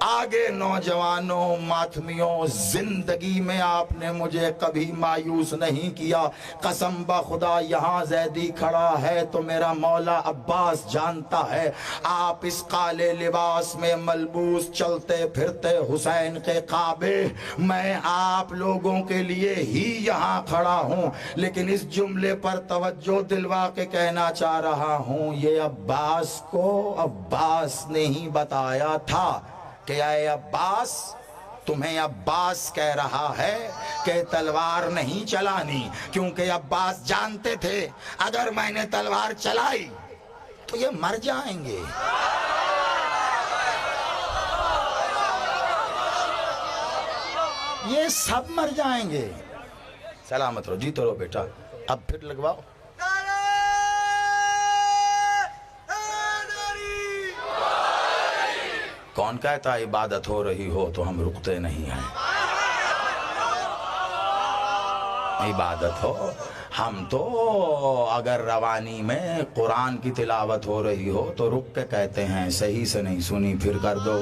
آگے نوجوانوں ماتمیوں، زندگی میں آپ نے مجھے کبھی مایوس نہیں کیا. قسم بخدا یہاں زیدی کھڑا ہے تو میرا مولا عباس جانتا ہے آپ اس کالے لباس میں ملبوس چلتے پھرتے حسین کے کعبے، میں آپ لوگوں کے لیے ہی یہاں کھڑا ہوں. لیکن اس جملے پر توجہ دلوا کے کہنا چاہ رہا ہوں، یہ عباس کو عباس نے ہی بتایا تھا کہ اے عباس، تمہیں عباس کہہ رہا ہے کہ تلوار نہیں چلانی، کیونکہ عباس جانتے تھے اگر میں نے تلوار چلائی تو یہ مر جائیں گے. یہ سب مر جائیں گے. سلامت رہو، جیتے رہو بیٹا. اب پھر لگواؤ. کون کہتا عبادت ہو رہی ہو تو ہم رکتے نہیں ہیں؟ عبادت ہو، ہم تو اگر روانی میں قرآن کی تلاوت ہو رہی ہو تو رک کے کہتے ہیں صحیح سے نہیں سنی پھر کر دو.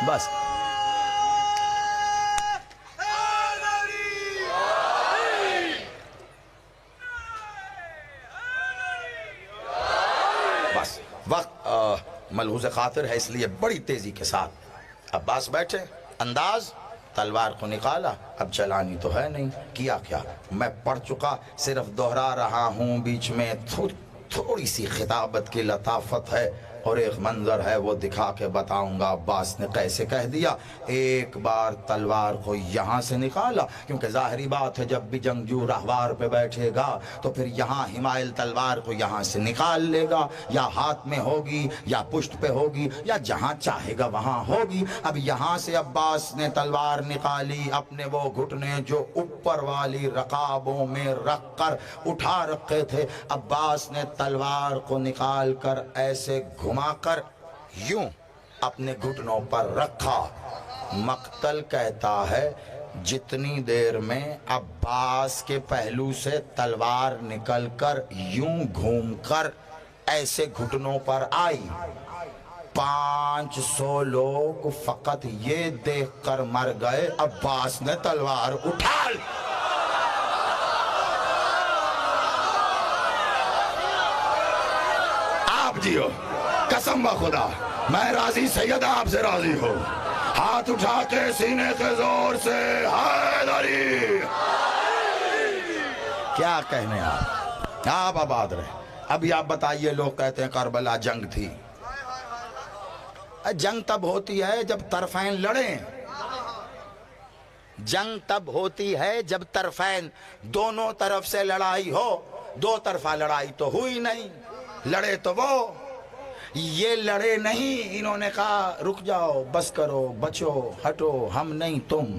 بس بس وقت ملحوظ خاطر ہے، اس لیے بڑی تیزی کے ساتھ عباس بیٹھے، انداز، تلوار کو نکالا. اب چلانی تو ہے نہیں. کیا کیا میں پڑھ چکا، صرف دہرا رہا ہوں. بیچ میں تھوڑی سی خطابت کی لطافت ہے اور ایک منظر ہے وہ دکھا کے بتاؤں گا عباس نے کیسے کہہ دیا. ایک بار تلوار کو یہاں سے نکالا، کیونکہ ظاہری بات ہے جب بھی جنگجو رہوار پہ بیٹھے گا تو پھر یہاں حمائل تلوار کو یہاں سے نکال لے گا، یا ہاتھ میں ہوگی یا پشت پہ ہوگی یا جہاں چاہے گا وہاں ہوگی. اب یہاں سے عباس نے تلوار نکالی، اپنے وہ گھٹنے جو اوپر والی رکابوں میں رکھ کر اٹھا رکھے تھے. عباس نے تلوار کو نکال کر ایسے گھما کر یوں اپنے گھٹنوں پر رکھا. مقتل کہتا ہے جتنی دیر میں عباس کے پہلو سے تلوار نکل کر یوں گھوم کر ایسے گھٹنوں پر آئی، 500 لوگ فقط یہ دیکھ کر مر گئے عباس نے تلوار اٹھا لی. آپ جیو، قسم بخدا میں راضی سید آپ سے راضی ہو. ہاتھ اٹھا کے سینے کے زور سے حیدری. کیا کہنے آپ آباد رہے. ابھی آپ بتائیے، لوگ کہتے ہیں کربلا جنگ تھی. جنگ تب ہوتی ہے جب طرفین لڑیں. جنگ تب ہوتی ہے جب طرفین دونوں طرف سے لڑائی ہو. دو طرفہ لڑائی تو ہوئی نہیں. لڑے تو وہ، یہ لڑے نہیں. انہوں نے کہا رک جاؤ، بس کرو، بچو، ہٹو، ہم نہیں تم.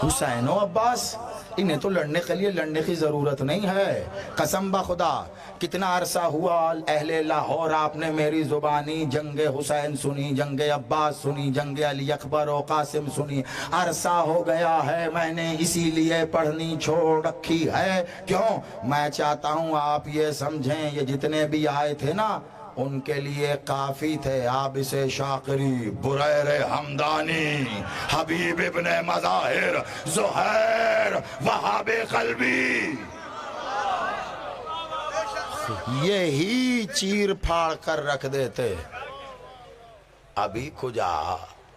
حسین و عباس انہیں تو لڑنے کے لیے لڑنے کی ضرورت نہیں ہے. قسم بخدا کتنا عرصہ ہوا اہل لاہور آپ نے میری زبانی جنگ حسین سنی، جنگ عباس سنی، جنگ علی اکبر و قاسم سنی. عرصہ ہو گیا ہے، میں نے اسی لیے پڑھنی چھوڑ رکھی ہے. کیوں؟ میں چاہتا ہوں آپ یہ سمجھیں یہ جتنے بھی آئے تھے نا ان کے لیے کافی تھے. عابس شاقری، بریر حمدانی، حبیب ابن مظاہر، زہیر، وہاب قلبی، یہی چیر پھاڑ کر رکھ دیتے. ابھی کجا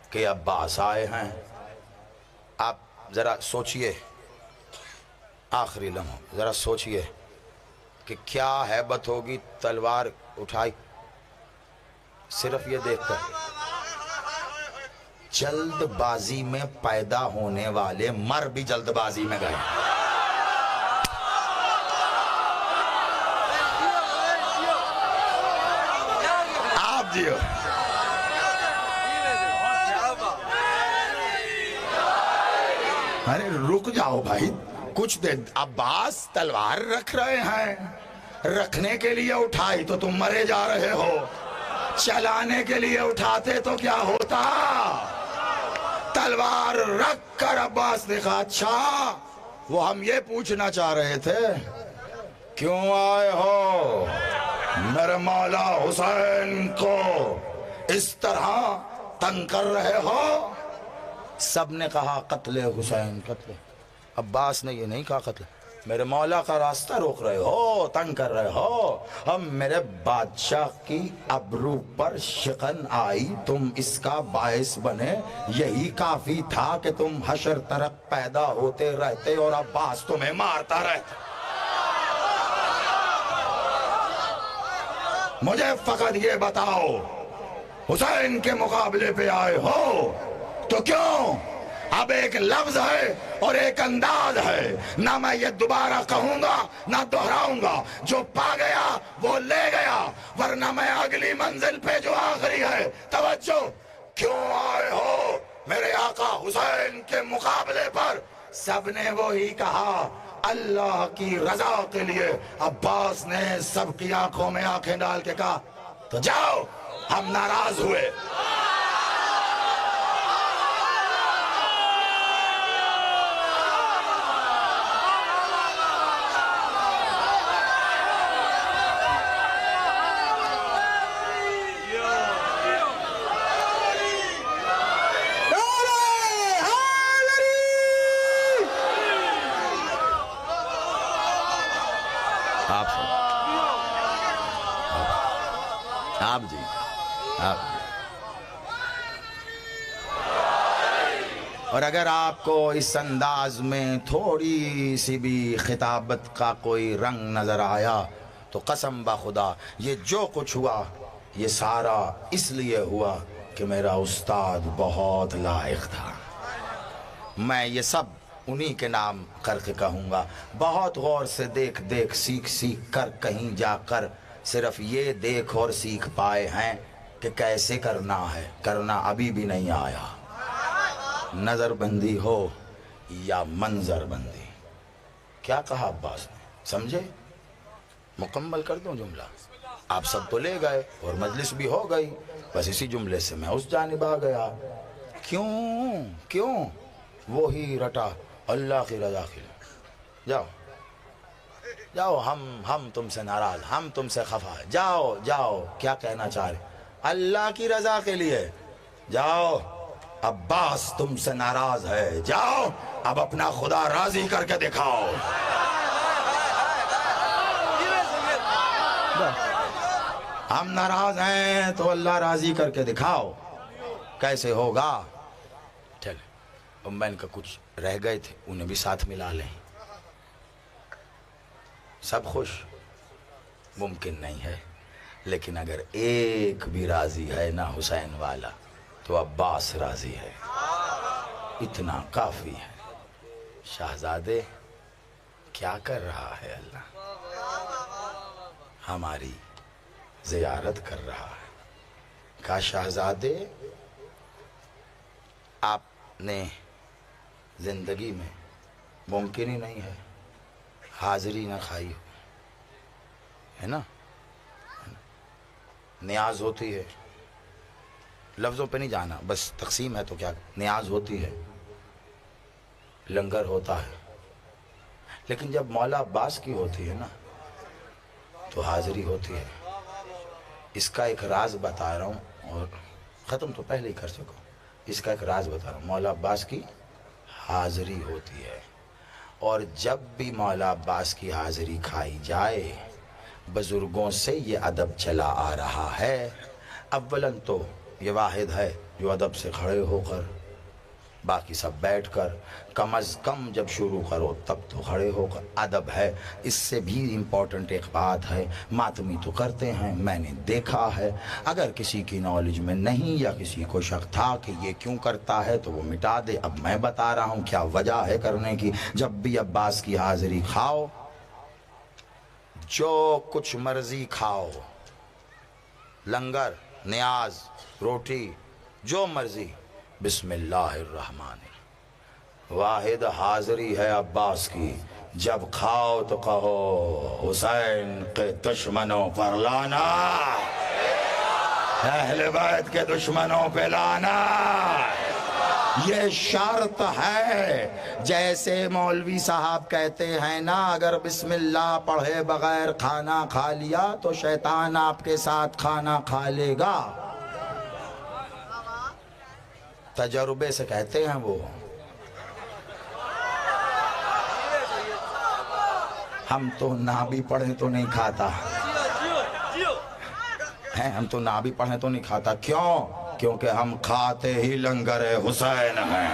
کہ عباس آئے ہیں. آپ ذرا سوچئے، آخری لمحہ ذرا سوچئے کہ کیا ہیبت ہوگی تلوار اٹھائی صرف یہ دیکھ کر. جلد بازی میں پیدا ہونے والے مر بھی جلد بازی میں گئے. آپ جیو. ارے رک جاؤ بھائی، کچھ دے عباس تلوار رکھ رہے ہیں، رکھنے کے لیے اٹھائی تو تم مرے جا رہے ہو، چلانے کے لیے اٹھاتے تو کیا ہوتا؟ تلوار رکھ کر عباس نے کہا اچھا وہ ہم یہ پوچھنا چاہ رہے تھے کیوں آئے ہو میرے مولا حسین کو اس طرح تنگ کر رہے ہو؟ سب نے کہا قتل حسین، قتل۔ عباس نے یہ نہیں کہا قتل، میرے مولا کا راستہ روک رہے ہو، تنگ کر رہے ہو، ہم میرے بادشاہ کی ابرو پر شکن آئی، تم اس کا باعث بنے، یہی کافی تھا کہ تم حشر ترک پیدا ہوتے رہتے اور عباس تمہیں مارتا رہتا۔ مجھے فقط یہ بتاؤ حسین کے مقابلے پہ آئے ہو تو کیوں؟ اب ایک لفظ ہے اور ایک انداز ہے، نہ میں یہ دوبارہ کہوں گا نہ دہراؤں گا، جو پا گیا وہ لے گیا، ورنہ میں اگلی منزل پہ جو آخری ہے۔ توجہ، کیوں آئے ہو میرے آقا حسین کے مقابلے پر؟ سب نے وہی کہا اللہ کی رضا کے لیے۔ عباس نے سب کی آنکھوں میں آنکھیں ڈال کے کہا تو جاؤ، ہم ناراض ہوئے۔ آپ جی اور اگر آپ کو اس انداز میں تھوڑی سی بھی خطابت کا کوئی رنگ نظر آیا تو قسم بخدا یہ جو کچھ ہوا یہ سارا اس لیے ہوا کہ میرا استاد بہت لائق تھا۔ میں یہ سب انہی کے نام کر کے کہوں گا۔ بہت غور سے دیکھ دیکھ سیکھ سیکھ کر کہیں جا کر صرف یہ دیکھ اور سیکھ پائے ہیں کہ کیسے کرنا ہے، کرنا ابھی بھی نہیں آیا۔ نظر بندی ہو یا منظر بندی۔ کیا کہا عباس نے؟ سمجھے؟ مکمل کر دوں جملہ؟ آپ سب تو لے گئے اور مجلس بھی ہو گئی، بس اسی جملے سے میں اس جانب آ گیا۔ کیوں وہی رٹا اللہ کی رضا کے لیے۔ جاؤ، ہم تم سے ناراض، ہم تم سے خفا ہے، جاؤ کیا کہنا چاہ رہے؟ اللہ کی رضا کے لیے جاؤ، عباس تم سے ناراض ہے، جاؤ اب اپنا خدا راضی کر کے دکھاؤ۔ ہم ناراض ہیں تو اللہ راضی کر کے دکھاؤ، کیسے ہوگا؟ چل میں ان کا کچھ رہ گئے تھے انہیں بھی ساتھ ملا لیں۔ سب خوش ممکن نہیں ہے، لیکن اگر ایک بھی راضی ہے نا حسین والا تو عباس راضی ہے، اتنا کافی ہے۔ شہزادے کیا کر رہا ہے اللہ؟ ہماری زیارت کر رہا ہے۔ کہا شہزادے آپ نے زندگی میں ممکن ہی نہیں ہے حاضری نہ کھائی ہو، ہے نا؟ نیاز ہوتی ہے، لفظوں پہ نہیں جانا، بس تقسیم ہے تو کیا، نیاز ہوتی ہے، لنگر ہوتا ہے، لیکن جب مولا عباس کی ہوتی ہے نا تو حاضری ہوتی ہے۔ اس کا ایک راز بتا رہا ہوں، اور ختم تو پہلے ہی کر چکا ہوں۔ اس کا ایک راز بتا رہا ہوں، مولا عباس کی حاضری ہوتی ہے، اور جب بھی مولا عباس کی حاضری کھائی جائے بزرگوں سے یہ ادب چلا آ رہا ہے۔ اولاً تو یہ واحد ہے جو ادب سے کھڑے ہو کر، باقی سب بیٹھ کر، کم از کم جب شروع کرو تب تو کھڑے ہو کر ادب ہے۔ اس سے بھی امپورٹنٹ ایک بات ہے، ماتمی تو کرتے ہیں، میں نے دیکھا ہے، اگر کسی کی نالج میں نہیں یا کسی کو شک تھا کہ یہ کیوں کرتا ہے تو وہ مٹا دے۔ اب میں بتا رہا ہوں کیا وجہ ہے کرنے کی۔ جب بھی عباس کی حاضری کھاؤ، جو کچھ مرضی کھاؤ، لنگر، نیاز، روٹی، جو مرضی، بسم اللہ الرحمن الرحیم، واحد حاضری ہے عباس کی، جب کھاؤ تو کہو حسین کے دشمنوں پر لانا، اہل بیت کے دشمنوں پہ لانا۔ یہ شرط ہے، جیسے مولوی صاحب کہتے ہیں نا، اگر بسم اللہ پڑھے بغیر کھانا کھا لیا تو شیطان آپ کے ساتھ کھانا کھا لے گا۔ تجربے سے کہتے ہیں وہ۔ ہم تو نہ بھی پڑھیں تو نہیں کھاتا، ہم تو نہ بھی پڑھیں تو نہیں کھاتا۔ کیوں؟ کیونکہ ہم کھاتے ہی لنگر حسین ہیں۔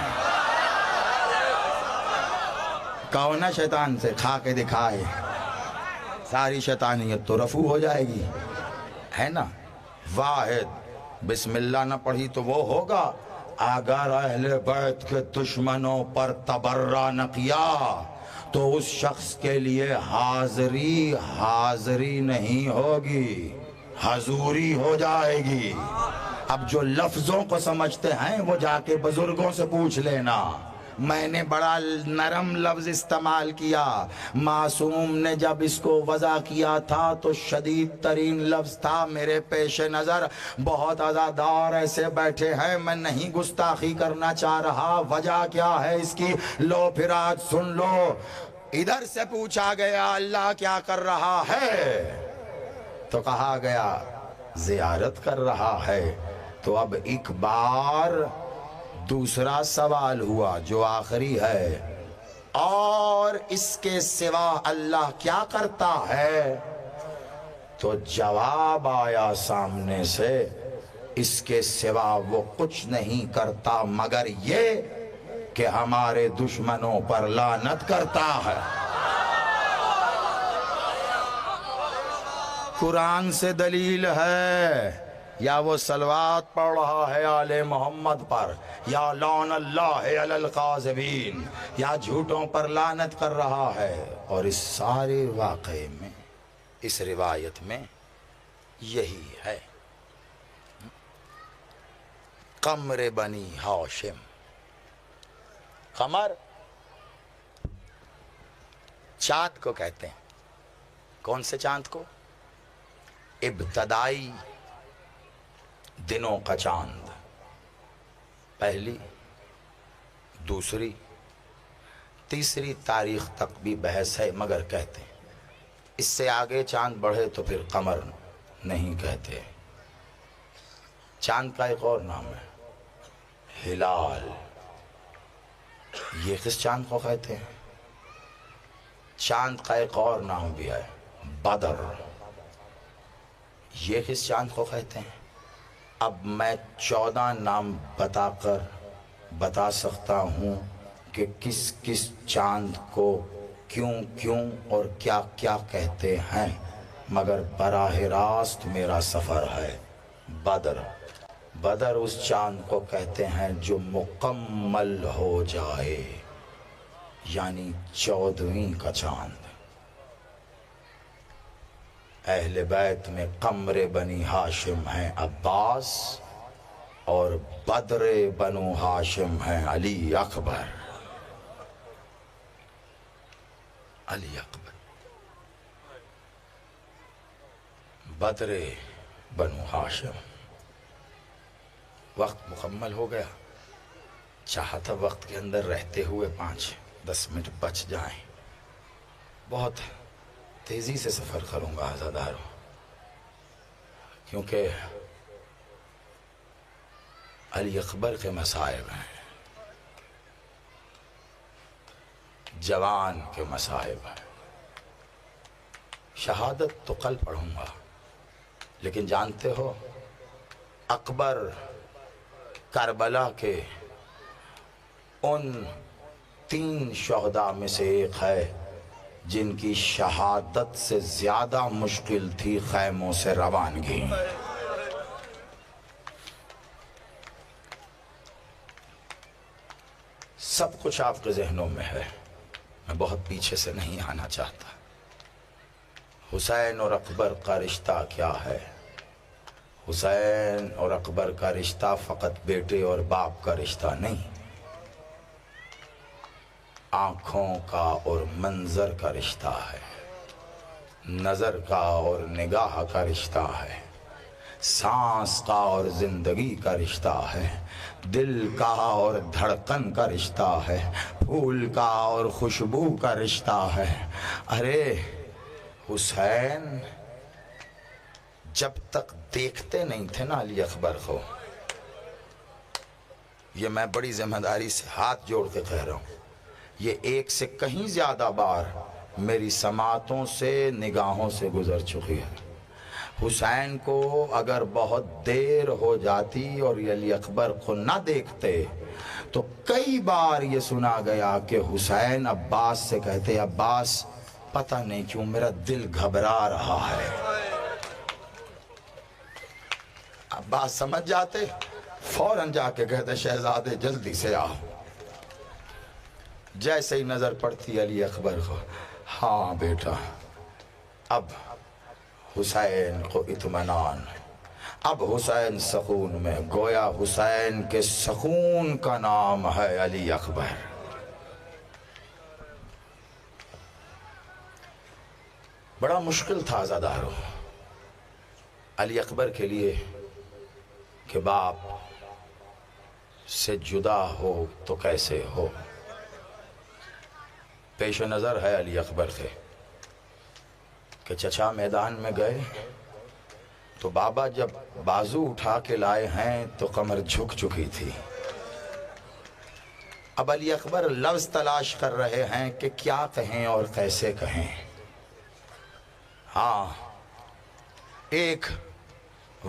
کہو نا شیطان سے کھا کے دکھائے، ساری شیطانیت تو رفع ہو جائے گی، ہے نا۔ واحد بسم اللہ نہ پڑھی تو وہ ہوگا، اگر اہل بیت کے دشمنوں پر تبرہ نہ کیا تو اس شخص کے لیے حاضری نہیں ہوگی، حضوری ہو جائے گی۔ اب جو لفظوں کو سمجھتے ہیں وہ جا کے بزرگوں سے پوچھ لینا۔ میں نے بڑا نرم لفظ استعمال کیا، معصوم نے جب اس کو وضع کیا تھا تو شدید ترین لفظ تھا میرے پیش نظر۔ بہت عزادار ایسے بیٹھے ہیں، میں نہیں گستاخی کرنا چاہ رہا، وجہ کیا ہے اس کی لو پھر آج سن لو۔ ادھر سے پوچھا گیا اللہ کیا کر رہا ہے تو کہا گیا زیارت کر رہا ہے۔ تو اب ایک بار دوسرا سوال ہوا جو آخری ہے، اور اس کے سوا اللہ کیا کرتا ہے؟ تو جواب آیا سامنے سے، اس کے سوا وہ کچھ نہیں کرتا مگر یہ کہ ہمارے دشمنوں پر لعنت کرتا ہے۔ قرآن سے دلیل ہے، یا وہ صلوات پڑھ رہا ہے آل محمد پر، یا لعن اللہ علی القاذبین، یا جھوٹوں پر لعنت کر رہا ہے۔ اور اس سارے واقعے میں، اس روایت میں یہی ہے۔ قمر بنی ہاشم، قمر چاند کو کہتے ہیں۔ کون سے چاند کو؟ ابتدائی دنوں کا چاند، پہلی، دوسری، تیسری تاریخ تک بھی بحث ہے مگر کہتے ہیں۔ اس سے آگے چاند بڑھے تو پھر قمر نہیں کہتے۔ چاند کا ایک اور نام ہے ہلال، یہ کس چاند کو کہتے ہیں؟ چاند کا ایک اور نام بھی ہے بدر، یہ کس چاند کو کہتے ہیں؟ اب میں 14 نام بتا سکتا ہوں کہ کس کس چاند کو کیوں اور کیا کہتے ہیں، مگر براہ راست میرا سفر ہے بدر اس چاند کو کہتے ہیں جو مکمل ہو جائے، یعنی 14ویں کا چاند۔ اہل بیت میں قمر بنی ہاشم ہیں عباس، اور بدر بنو ہاشم ہیں علی اکبر۔ علی اکبر، بدر بنو ہاشم۔ وقت مکمل ہو گیا، چاہا تھا وقت کے اندر رہتے ہوئے 5-10 منٹ بچ جائیں۔ بہت تیزی سے سفر کروں گا عزاداروں، کیونکہ علی اکبر کے مصائب ہیں، جوان کے مصائب ہیں۔ شہادت تو کل پڑھوں گا، لیکن جانتے ہو اکبر کربلا کے ان 3 شہداء میں سے ایک ہے جن کی شہادت سے زیادہ مشکل تھی خیموں سے روانگی۔ سب کچھ آپ کے ذہنوں میں ہے، میں بہت پیچھے سے نہیں آنا چاہتا۔ حسین اور اکبر کا رشتہ کیا ہے؟ حسین اور اکبر کا رشتہ فقط بیٹے اور باپ کا رشتہ نہیں، آنکھوں کا اور منظر کا رشتہ ہے، نظر کا اور نگاہ کا رشتہ ہے، سانس کا اور زندگی کا رشتہ ہے، دل کا اور دھڑکن کا رشتہ ہے، پھول کا اور خوشبو کا رشتہ ہے۔ ارے حسین جب تک دیکھتے نہیں تھے نا علی اکبر کو، یہ میں بڑی ذمہ داری سے ہاتھ جوڑ کے کہہ رہا ہوں، یہ ایک سے کہیں زیادہ بار میری سماعتوں سے نگاہوں سے گزر چکی ہے۔ حسین کو اگر بہت دیر ہو جاتی اور یہ علی اکبر کو نہ دیکھتے تو کئی بار یہ سنا گیا کہ حسین عباس سے کہتے، عباس پتہ نہیں کیوں میرا دل گھبرا رہا ہے۔ عباس سمجھ جاتے، فوراً جا کے کہتے شہزادے جلدی سے آؤ۔ جیسے ہی نظر پڑتی علی اکبر کو، ہاں بیٹا، اب حسین کو اطمینان، اب حسین سکون میں، گویا حسین کے سکون کا نام ہے علی اکبر۔ بڑا مشکل تھا عزادارو علی اکبر کے لیے کہ باپ سے جدا ہو تو کیسے ہو۔ پیش نظر ہے علی اکبر کے کہ چچا میدان میں گئے تو بابا جب بازو اٹھا کے لائے ہیں تو کمر جھک چکی تھی۔ اب علی اکبر لفظ تلاش کر رہے ہیں کہ کیا کہیں اور کیسے کہیں۔ ہاں ایک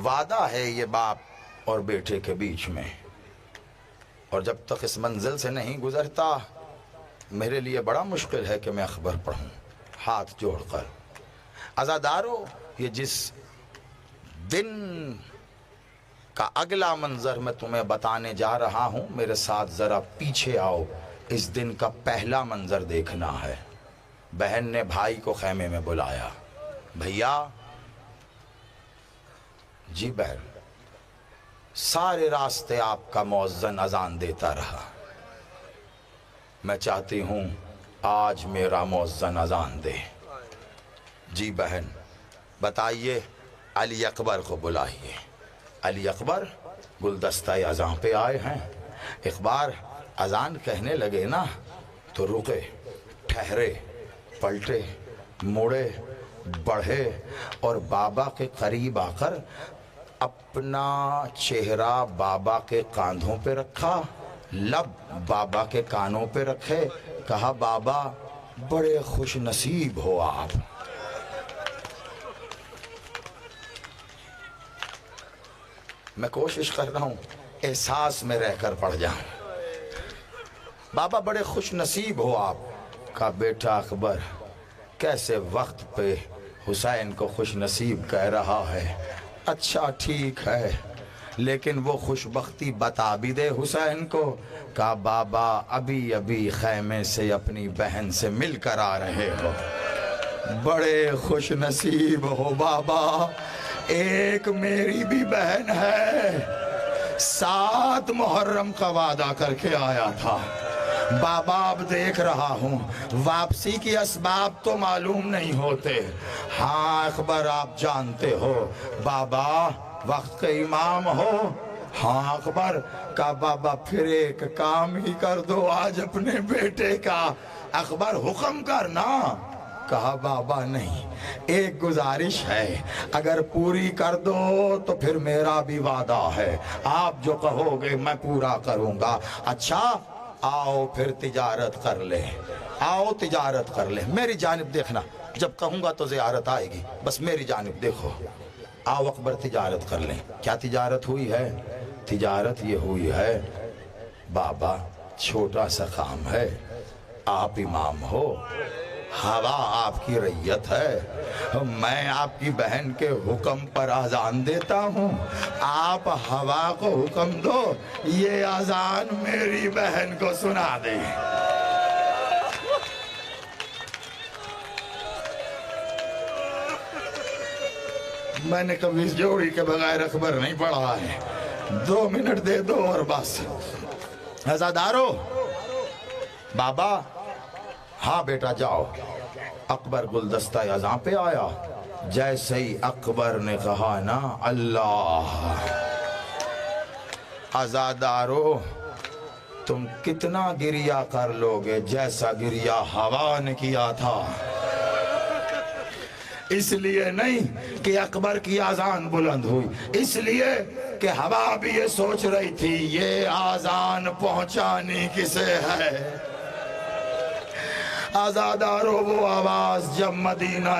وعدہ ہے یہ باپ اور بیٹے کے بیچ میں، اور جب تک اس منزل سے نہیں گزرتا میرے لیے بڑا مشکل ہے کہ میں اکبر پڑھوں ہاتھ جوڑ کر۔ عزادارو یہ جس دن کا اگلا منظر میں تمہیں بتانے جا رہا ہوں، میرے ساتھ ذرا پیچھے آؤ، اس دن کا پہلا منظر دیکھنا ہے۔ بہن نے بھائی کو خیمے میں بلایا، بھیا جی بہن، سارے راستے آپ کا مؤذن اذان دیتا رہا، میں چاہتی ہوں آج میرا مؤذن اذان دے۔ جی بہن بتائیے، علی اکبر کو بلائیے۔ علی اکبر گلدستہ اذان پہ آئے ہیں۔ ایک بار اذان کہنے لگے نا تو رکے، ٹھہرے، پلٹے، مڑے، بڑھے اور بابا کے قریب آ کر اپنا چہرہ بابا کے کاندھوں پہ رکھا، لب بابا کے کانوں پہ رکھے، کہا بابا بڑے خوش نصیب ہو آپ۔ میں کوشش کر رہا ہوں احساس میں رہ کر پڑھ جاؤں۔ بابا بڑے خوش نصیب ہو آپ۔ کہا بیٹا اکبر کیسے وقت پہ حسین کو خوش نصیب کہہ رہا ہے، اچھا ٹھیک ہے لیکن وہ خوش بختی بتا بھی دے حسین کو۔ کہا بابا ابھی ابھی خیمے سے اپنی بہن سے مل کر آ رہے ہو، بڑے خوش نصیب ہو بابا، ایک میری بھی بہن ہے، 7 محرم کا وعدہ کر کے آیا تھا۔ بابا اب دیکھ رہا ہوں واپسی کی اسباب تو معلوم نہیں ہوتے۔ ہاں اکبر آپ جانتے ہو بابا وقت کے امام ہو۔ ہاں اکبر کا بابا پھر ایک کام ہی کر دو آج اپنے بیٹے کا، اکبر حکم کرنا۔ کہا بابا نہیں، ایک گزارش ہے، اگر پوری کر دو تو پھر میرا بھی وعدہ ہے، آپ جو کہو گے میں پورا کروں گا۔ اچھا آؤ پھر تجارت کر لے، آؤ تجارت کر لے، میری جانب دیکھنا، جب کہوں گا تو زیارت آئے گی، بس میری جانب دیکھو۔ آؤ اکبر تجارت کر لیں۔ کیا تجارت ہوئی ہے؟ تجارت یہ ہوئی ہے بابا چھوٹا سا کام ہے، آپ امام ہو، ہوا آپ کی ریت ہے، میں آپ کی بہن کے حکم پر اذان دیتا ہوں، آپ ہوا کو حکم دو یہ اذان میری بہن کو سنا دے۔ میں نے کبھی اس جوڑی کے بغیر اکبر نہیں پڑھا ہے، 2 منٹ دے دو اور بس۔ عزادارو بابا ہاں بیٹا جاؤ۔ اکبر گلدستہ اذاں پہ آیا، جیسے ہی اکبر نے کہا نا اللہ، عزادارو تم کتنا گریہ کر لوگے جیسا گریہ ہوا نے کیا تھا۔ اس لیے نہیں کہ اکبر کی آذان بلند ہوئی، اس لیے کہ ہوا بھی یہ سوچ رہی تھی یہ آذان پہنچانی کسے ہے۔ آزادارو وہ آواز جب مدینہ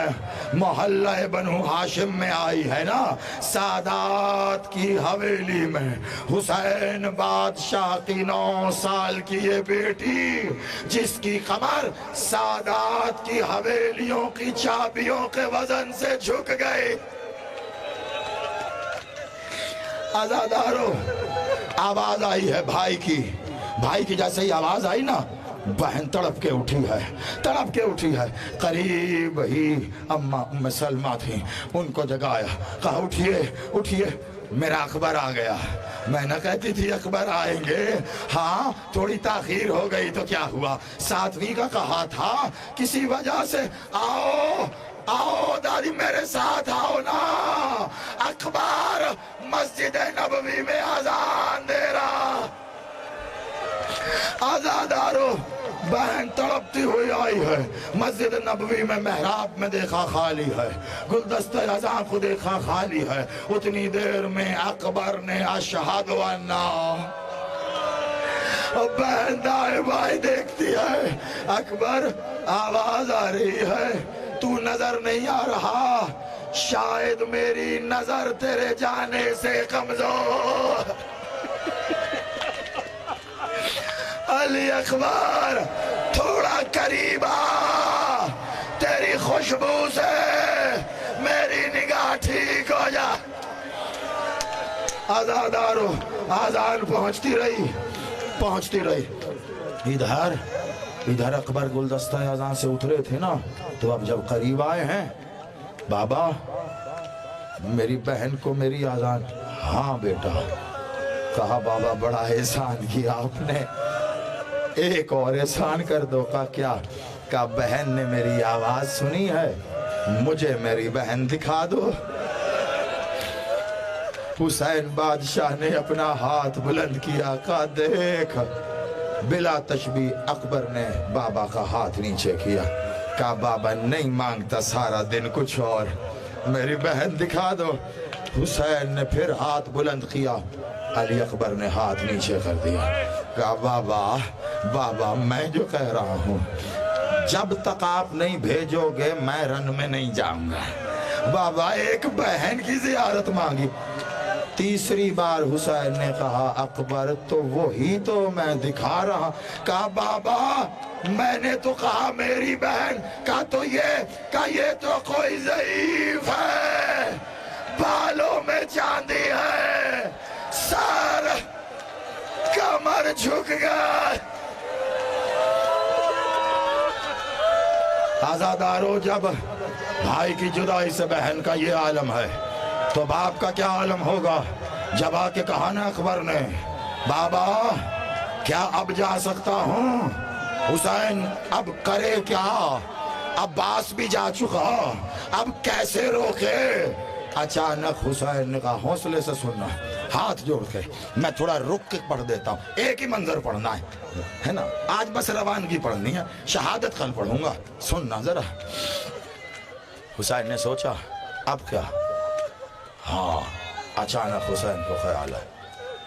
محلہ بنو ہاشم میں آئی ہے نا، سادات کی حویلی میں، حسین بادشاہ کی 9 سال کی یہ بیٹی جس کی کمر سادات کی حویلیوں کی چابیوں کے وزن سے جھک گئی۔ آزادارو آواز آئی ہے بھائی کی جیسے ہی آواز آئی نا، بہن تڑپ کے اٹھی ہے، قریب ہی ام سلمہ تھی، ان کو جگایا، کہا اٹھیے میرا اکبر آ گیا۔ میں نہ کہتی تھی اکبر آئیں گے، ہاں تھوڑی تاخیر ہو گئی تو کیا ہوا، 7ویں کا کہا تھا، کسی وجہ سے آؤ دادی میرے ساتھ آؤ نا، اکبر مسجد نبوی میں اذان دے رہا۔ آزادارو بہن تڑپتی ہوئی آئی ہے، مسجد نبوی میں محراب میں دیکھا خالی ہے، گلدستہ اذاں کو دیکھا خالی ہے، اتنی دیر میں اکبر نے اشہد انا، بہن دائیں بائیں دیکھتی ہے، اکبر آواز آ رہی ہے، تو نظر نہیں آ رہا، شاید میری نظر تیرے جانے سے کمزور۔ علی اکبر تھوڑا قریب آ، تیری خوشبو سے میری نگاہ ٹھیک ہو جا۔ آزادارو آذان پہنچتی رہی، ادھر اکبر گلدستہ اذان سے اترے تھے نا، تو اب جب قریب آئے ہیں، بابا میری بہن کو میری آذان، ہاں بیٹا، کہا بابا بڑا احسان کیا آپ نے، ایک اور احسان کر دو۔ کہا بہن نے میری آواز سنی ہے، مجھے میری بہن دکھا دو۔ حسین بادشاہ نے اپنا ہاتھ بلند کیا، کہا دیکھ، بلا تشبیہ اکبر نے بابا کا ہاتھ نیچے کیا، کہا بابا نہیں مانگتا سارا دن کچھ اور، میری بہن دکھا دو۔ حسین نے پھر ہاتھ بلند کیا، علی اکبر نے ہاتھ نیچے کر دیا، کہا بابا میں جو کہہ رہا ہوں، جب تک آپ نہیں بھیجو گے میں رن میں نہیں جاؤں گا۔ بابا ایک بہن کی زیارت مانگی، تیسری بار حسین نے کہا اکبر تو وہی تو میں دکھا رہا، کہا بابا میں نے تو کہا میری بہن، کہا یہ تو کوئی ضعیف ہے، بالوں میں چاندی ہے، سر کمر جھک گئے۔ آزادارو جب بھائی کی جدائی سے بہن کا یہ عالم ہے تو باپ کا کیا عالم ہوگا؟ جب آ کے کہا نا اکبر نے، بابا کیا اب جا سکتا ہوں؟ حسین اب کرے کیا؟ عباس بھی جا چکا، اب کیسے روکے؟ اچانک حسین نے کہا حوصلے سے سننا، ہاتھ جوڑ کے میں تھوڑا رک کے پڑھ دیتا ہوں، ایک ہی منظر پڑھنا ہے نا، آج بس روانگی پڑھنی ہے، شہادت کل پڑھوں گا، سننا ذرا۔ حسین نے سوچا اب کیا؟ ہاں اچانک حسین کو خیال ہے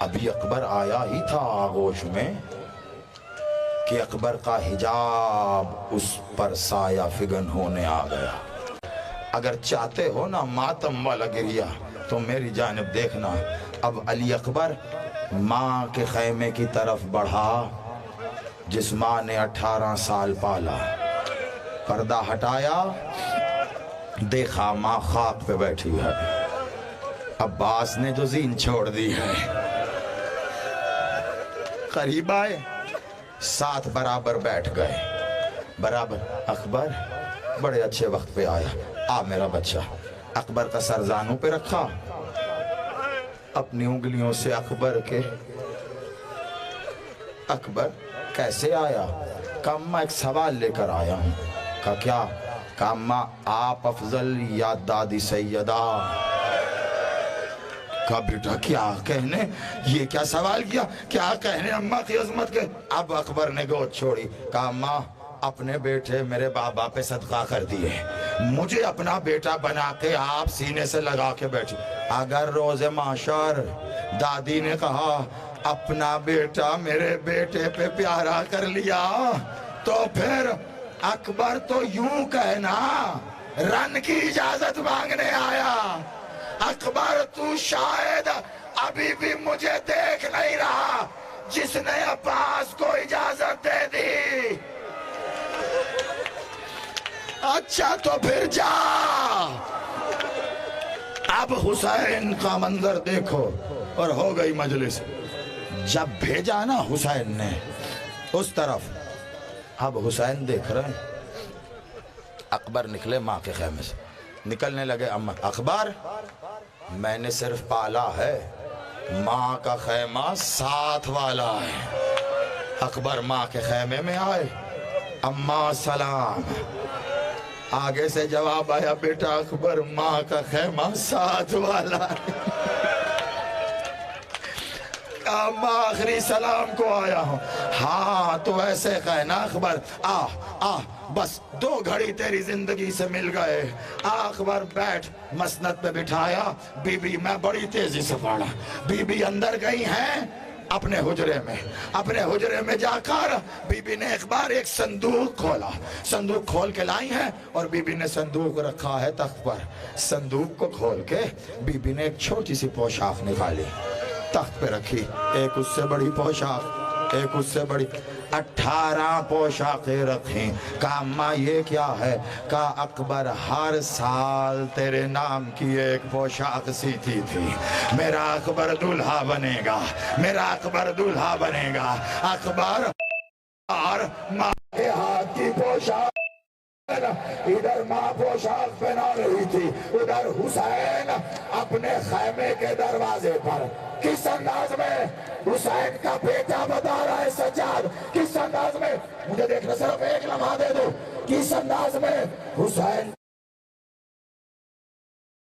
ابھی اکبر آیا ہی تھا آغوش میں کہ اکبر کا حجاب اس پر سایہ فگن ہونے آ گیا۔ اگر چاہتے ہو نا ماتم والا گریہ تو میری جانب دیکھنا، اب علی اکبر ماں کے خیمے کی طرف بڑھا جس ماں نے 18 سال پالا، پردہ ہٹایا، دیکھا ماں خاک پہ بیٹھی ہے، عباس نے جو زین چھوڑ دی ہے، قریب آئے، ساتھ برابر بیٹھ گئے، برابر اکبر بڑے اچھے وقت پہ آیا، آ میرا بچہ، اکبر کا سر زانوں پہ رکھا، اپنی انگلیوں سے اکبر کیسے آیا؟ کہا اماں ایک سوال لے کر آیا ہوں. کہا کیا؟ کہا اماں آپ افضل یا دادی سیدہ؟ کہا بیٹا کیا کہنے، یہ کیا سوال کیا، کیا کہنے اماں کی عظمت کے. اب اکبر نے گود چھوڑی. کہا اماں اپنے بیٹے میرے بابا پہ صدقہ کر دیے، مجھے اپنا بیٹا بنا کے آپ سینے سے لگا کے بیٹھی. اگر روز محشر دادی نے کہا اپنا بیٹا میرے بیٹے پہ پیارا کر لیا تو پھر اکبر تو یوں کہنا رن کی اجازت مانگنے آیا. اکبر تو شاید ابھی بھی مجھے دیکھ نہیں رہا جس نے عباس کو اجازت دے دی. اچھا تو پھر جا. اب حسین کا منظر دیکھو. اور ہو گئی مجلس. جب بھیجا نا حسین نے اس طرف، اب حسین دیکھ رہے ہیں. اکبر نکلے ماں کے خیمے سے، نکلنے لگے. اماں اکبر میں نے صرف پالا ہے، ماں کا خیمہ ساتھ والا ہے. اکبر ماں کے خیمے میں آئے. اماں سلام. آگے سے جواب آیا بیٹا اکبر ماں کا خیمہ ساتھ والا ہے. اماں آخری سلام کو آیا ہوں. ہاں تو ایسے کہنا اکبر بس 2 گھڑی تیری زندگی سے مل گئے. اکبر بیٹھ. مسند پہ بٹھایا. بی بی میں بڑی تیزی سے پڑھا. بی بی اندر گئی ہیں اپنے حجرے میں. اپنے حجرے میں جا کر بی بی نے ایک بار ایک صندوق کھولا. صندوق کھول کے لائی ہیں اور بی بی نے صندوق رکھا ہے تخت پر. صندوق کو کھول کے بی بی نے ایک چھوٹی سی پوشاک نکالی، تخت پہ رکھی. ایک اس سے بڑی پوشاک، ایک اس سے بڑی، 18 پوشاکیں رکھیں. کہا اماں یہ کیا ہے؟ کہا اکبر ہر سال تیرے نام کی ایک پوشاک سیتی تھی. میرا اکبر دولہا بنے گا، میرا اکبر دولہا بنے گا. اکبر اور ماں کے ہاتھ کی پوشاک، ادھر ماں پوشاک پہنا رہی تھی، ادھر حسین اپنے خیمے کے دروازے پر. کس انداز میں حسین کا بیٹا بتا رہا ہے سجاد، کس انداز میں، مجھے دیکھنا صرف ایک لمحہ دے دو، کس انداز میں حسین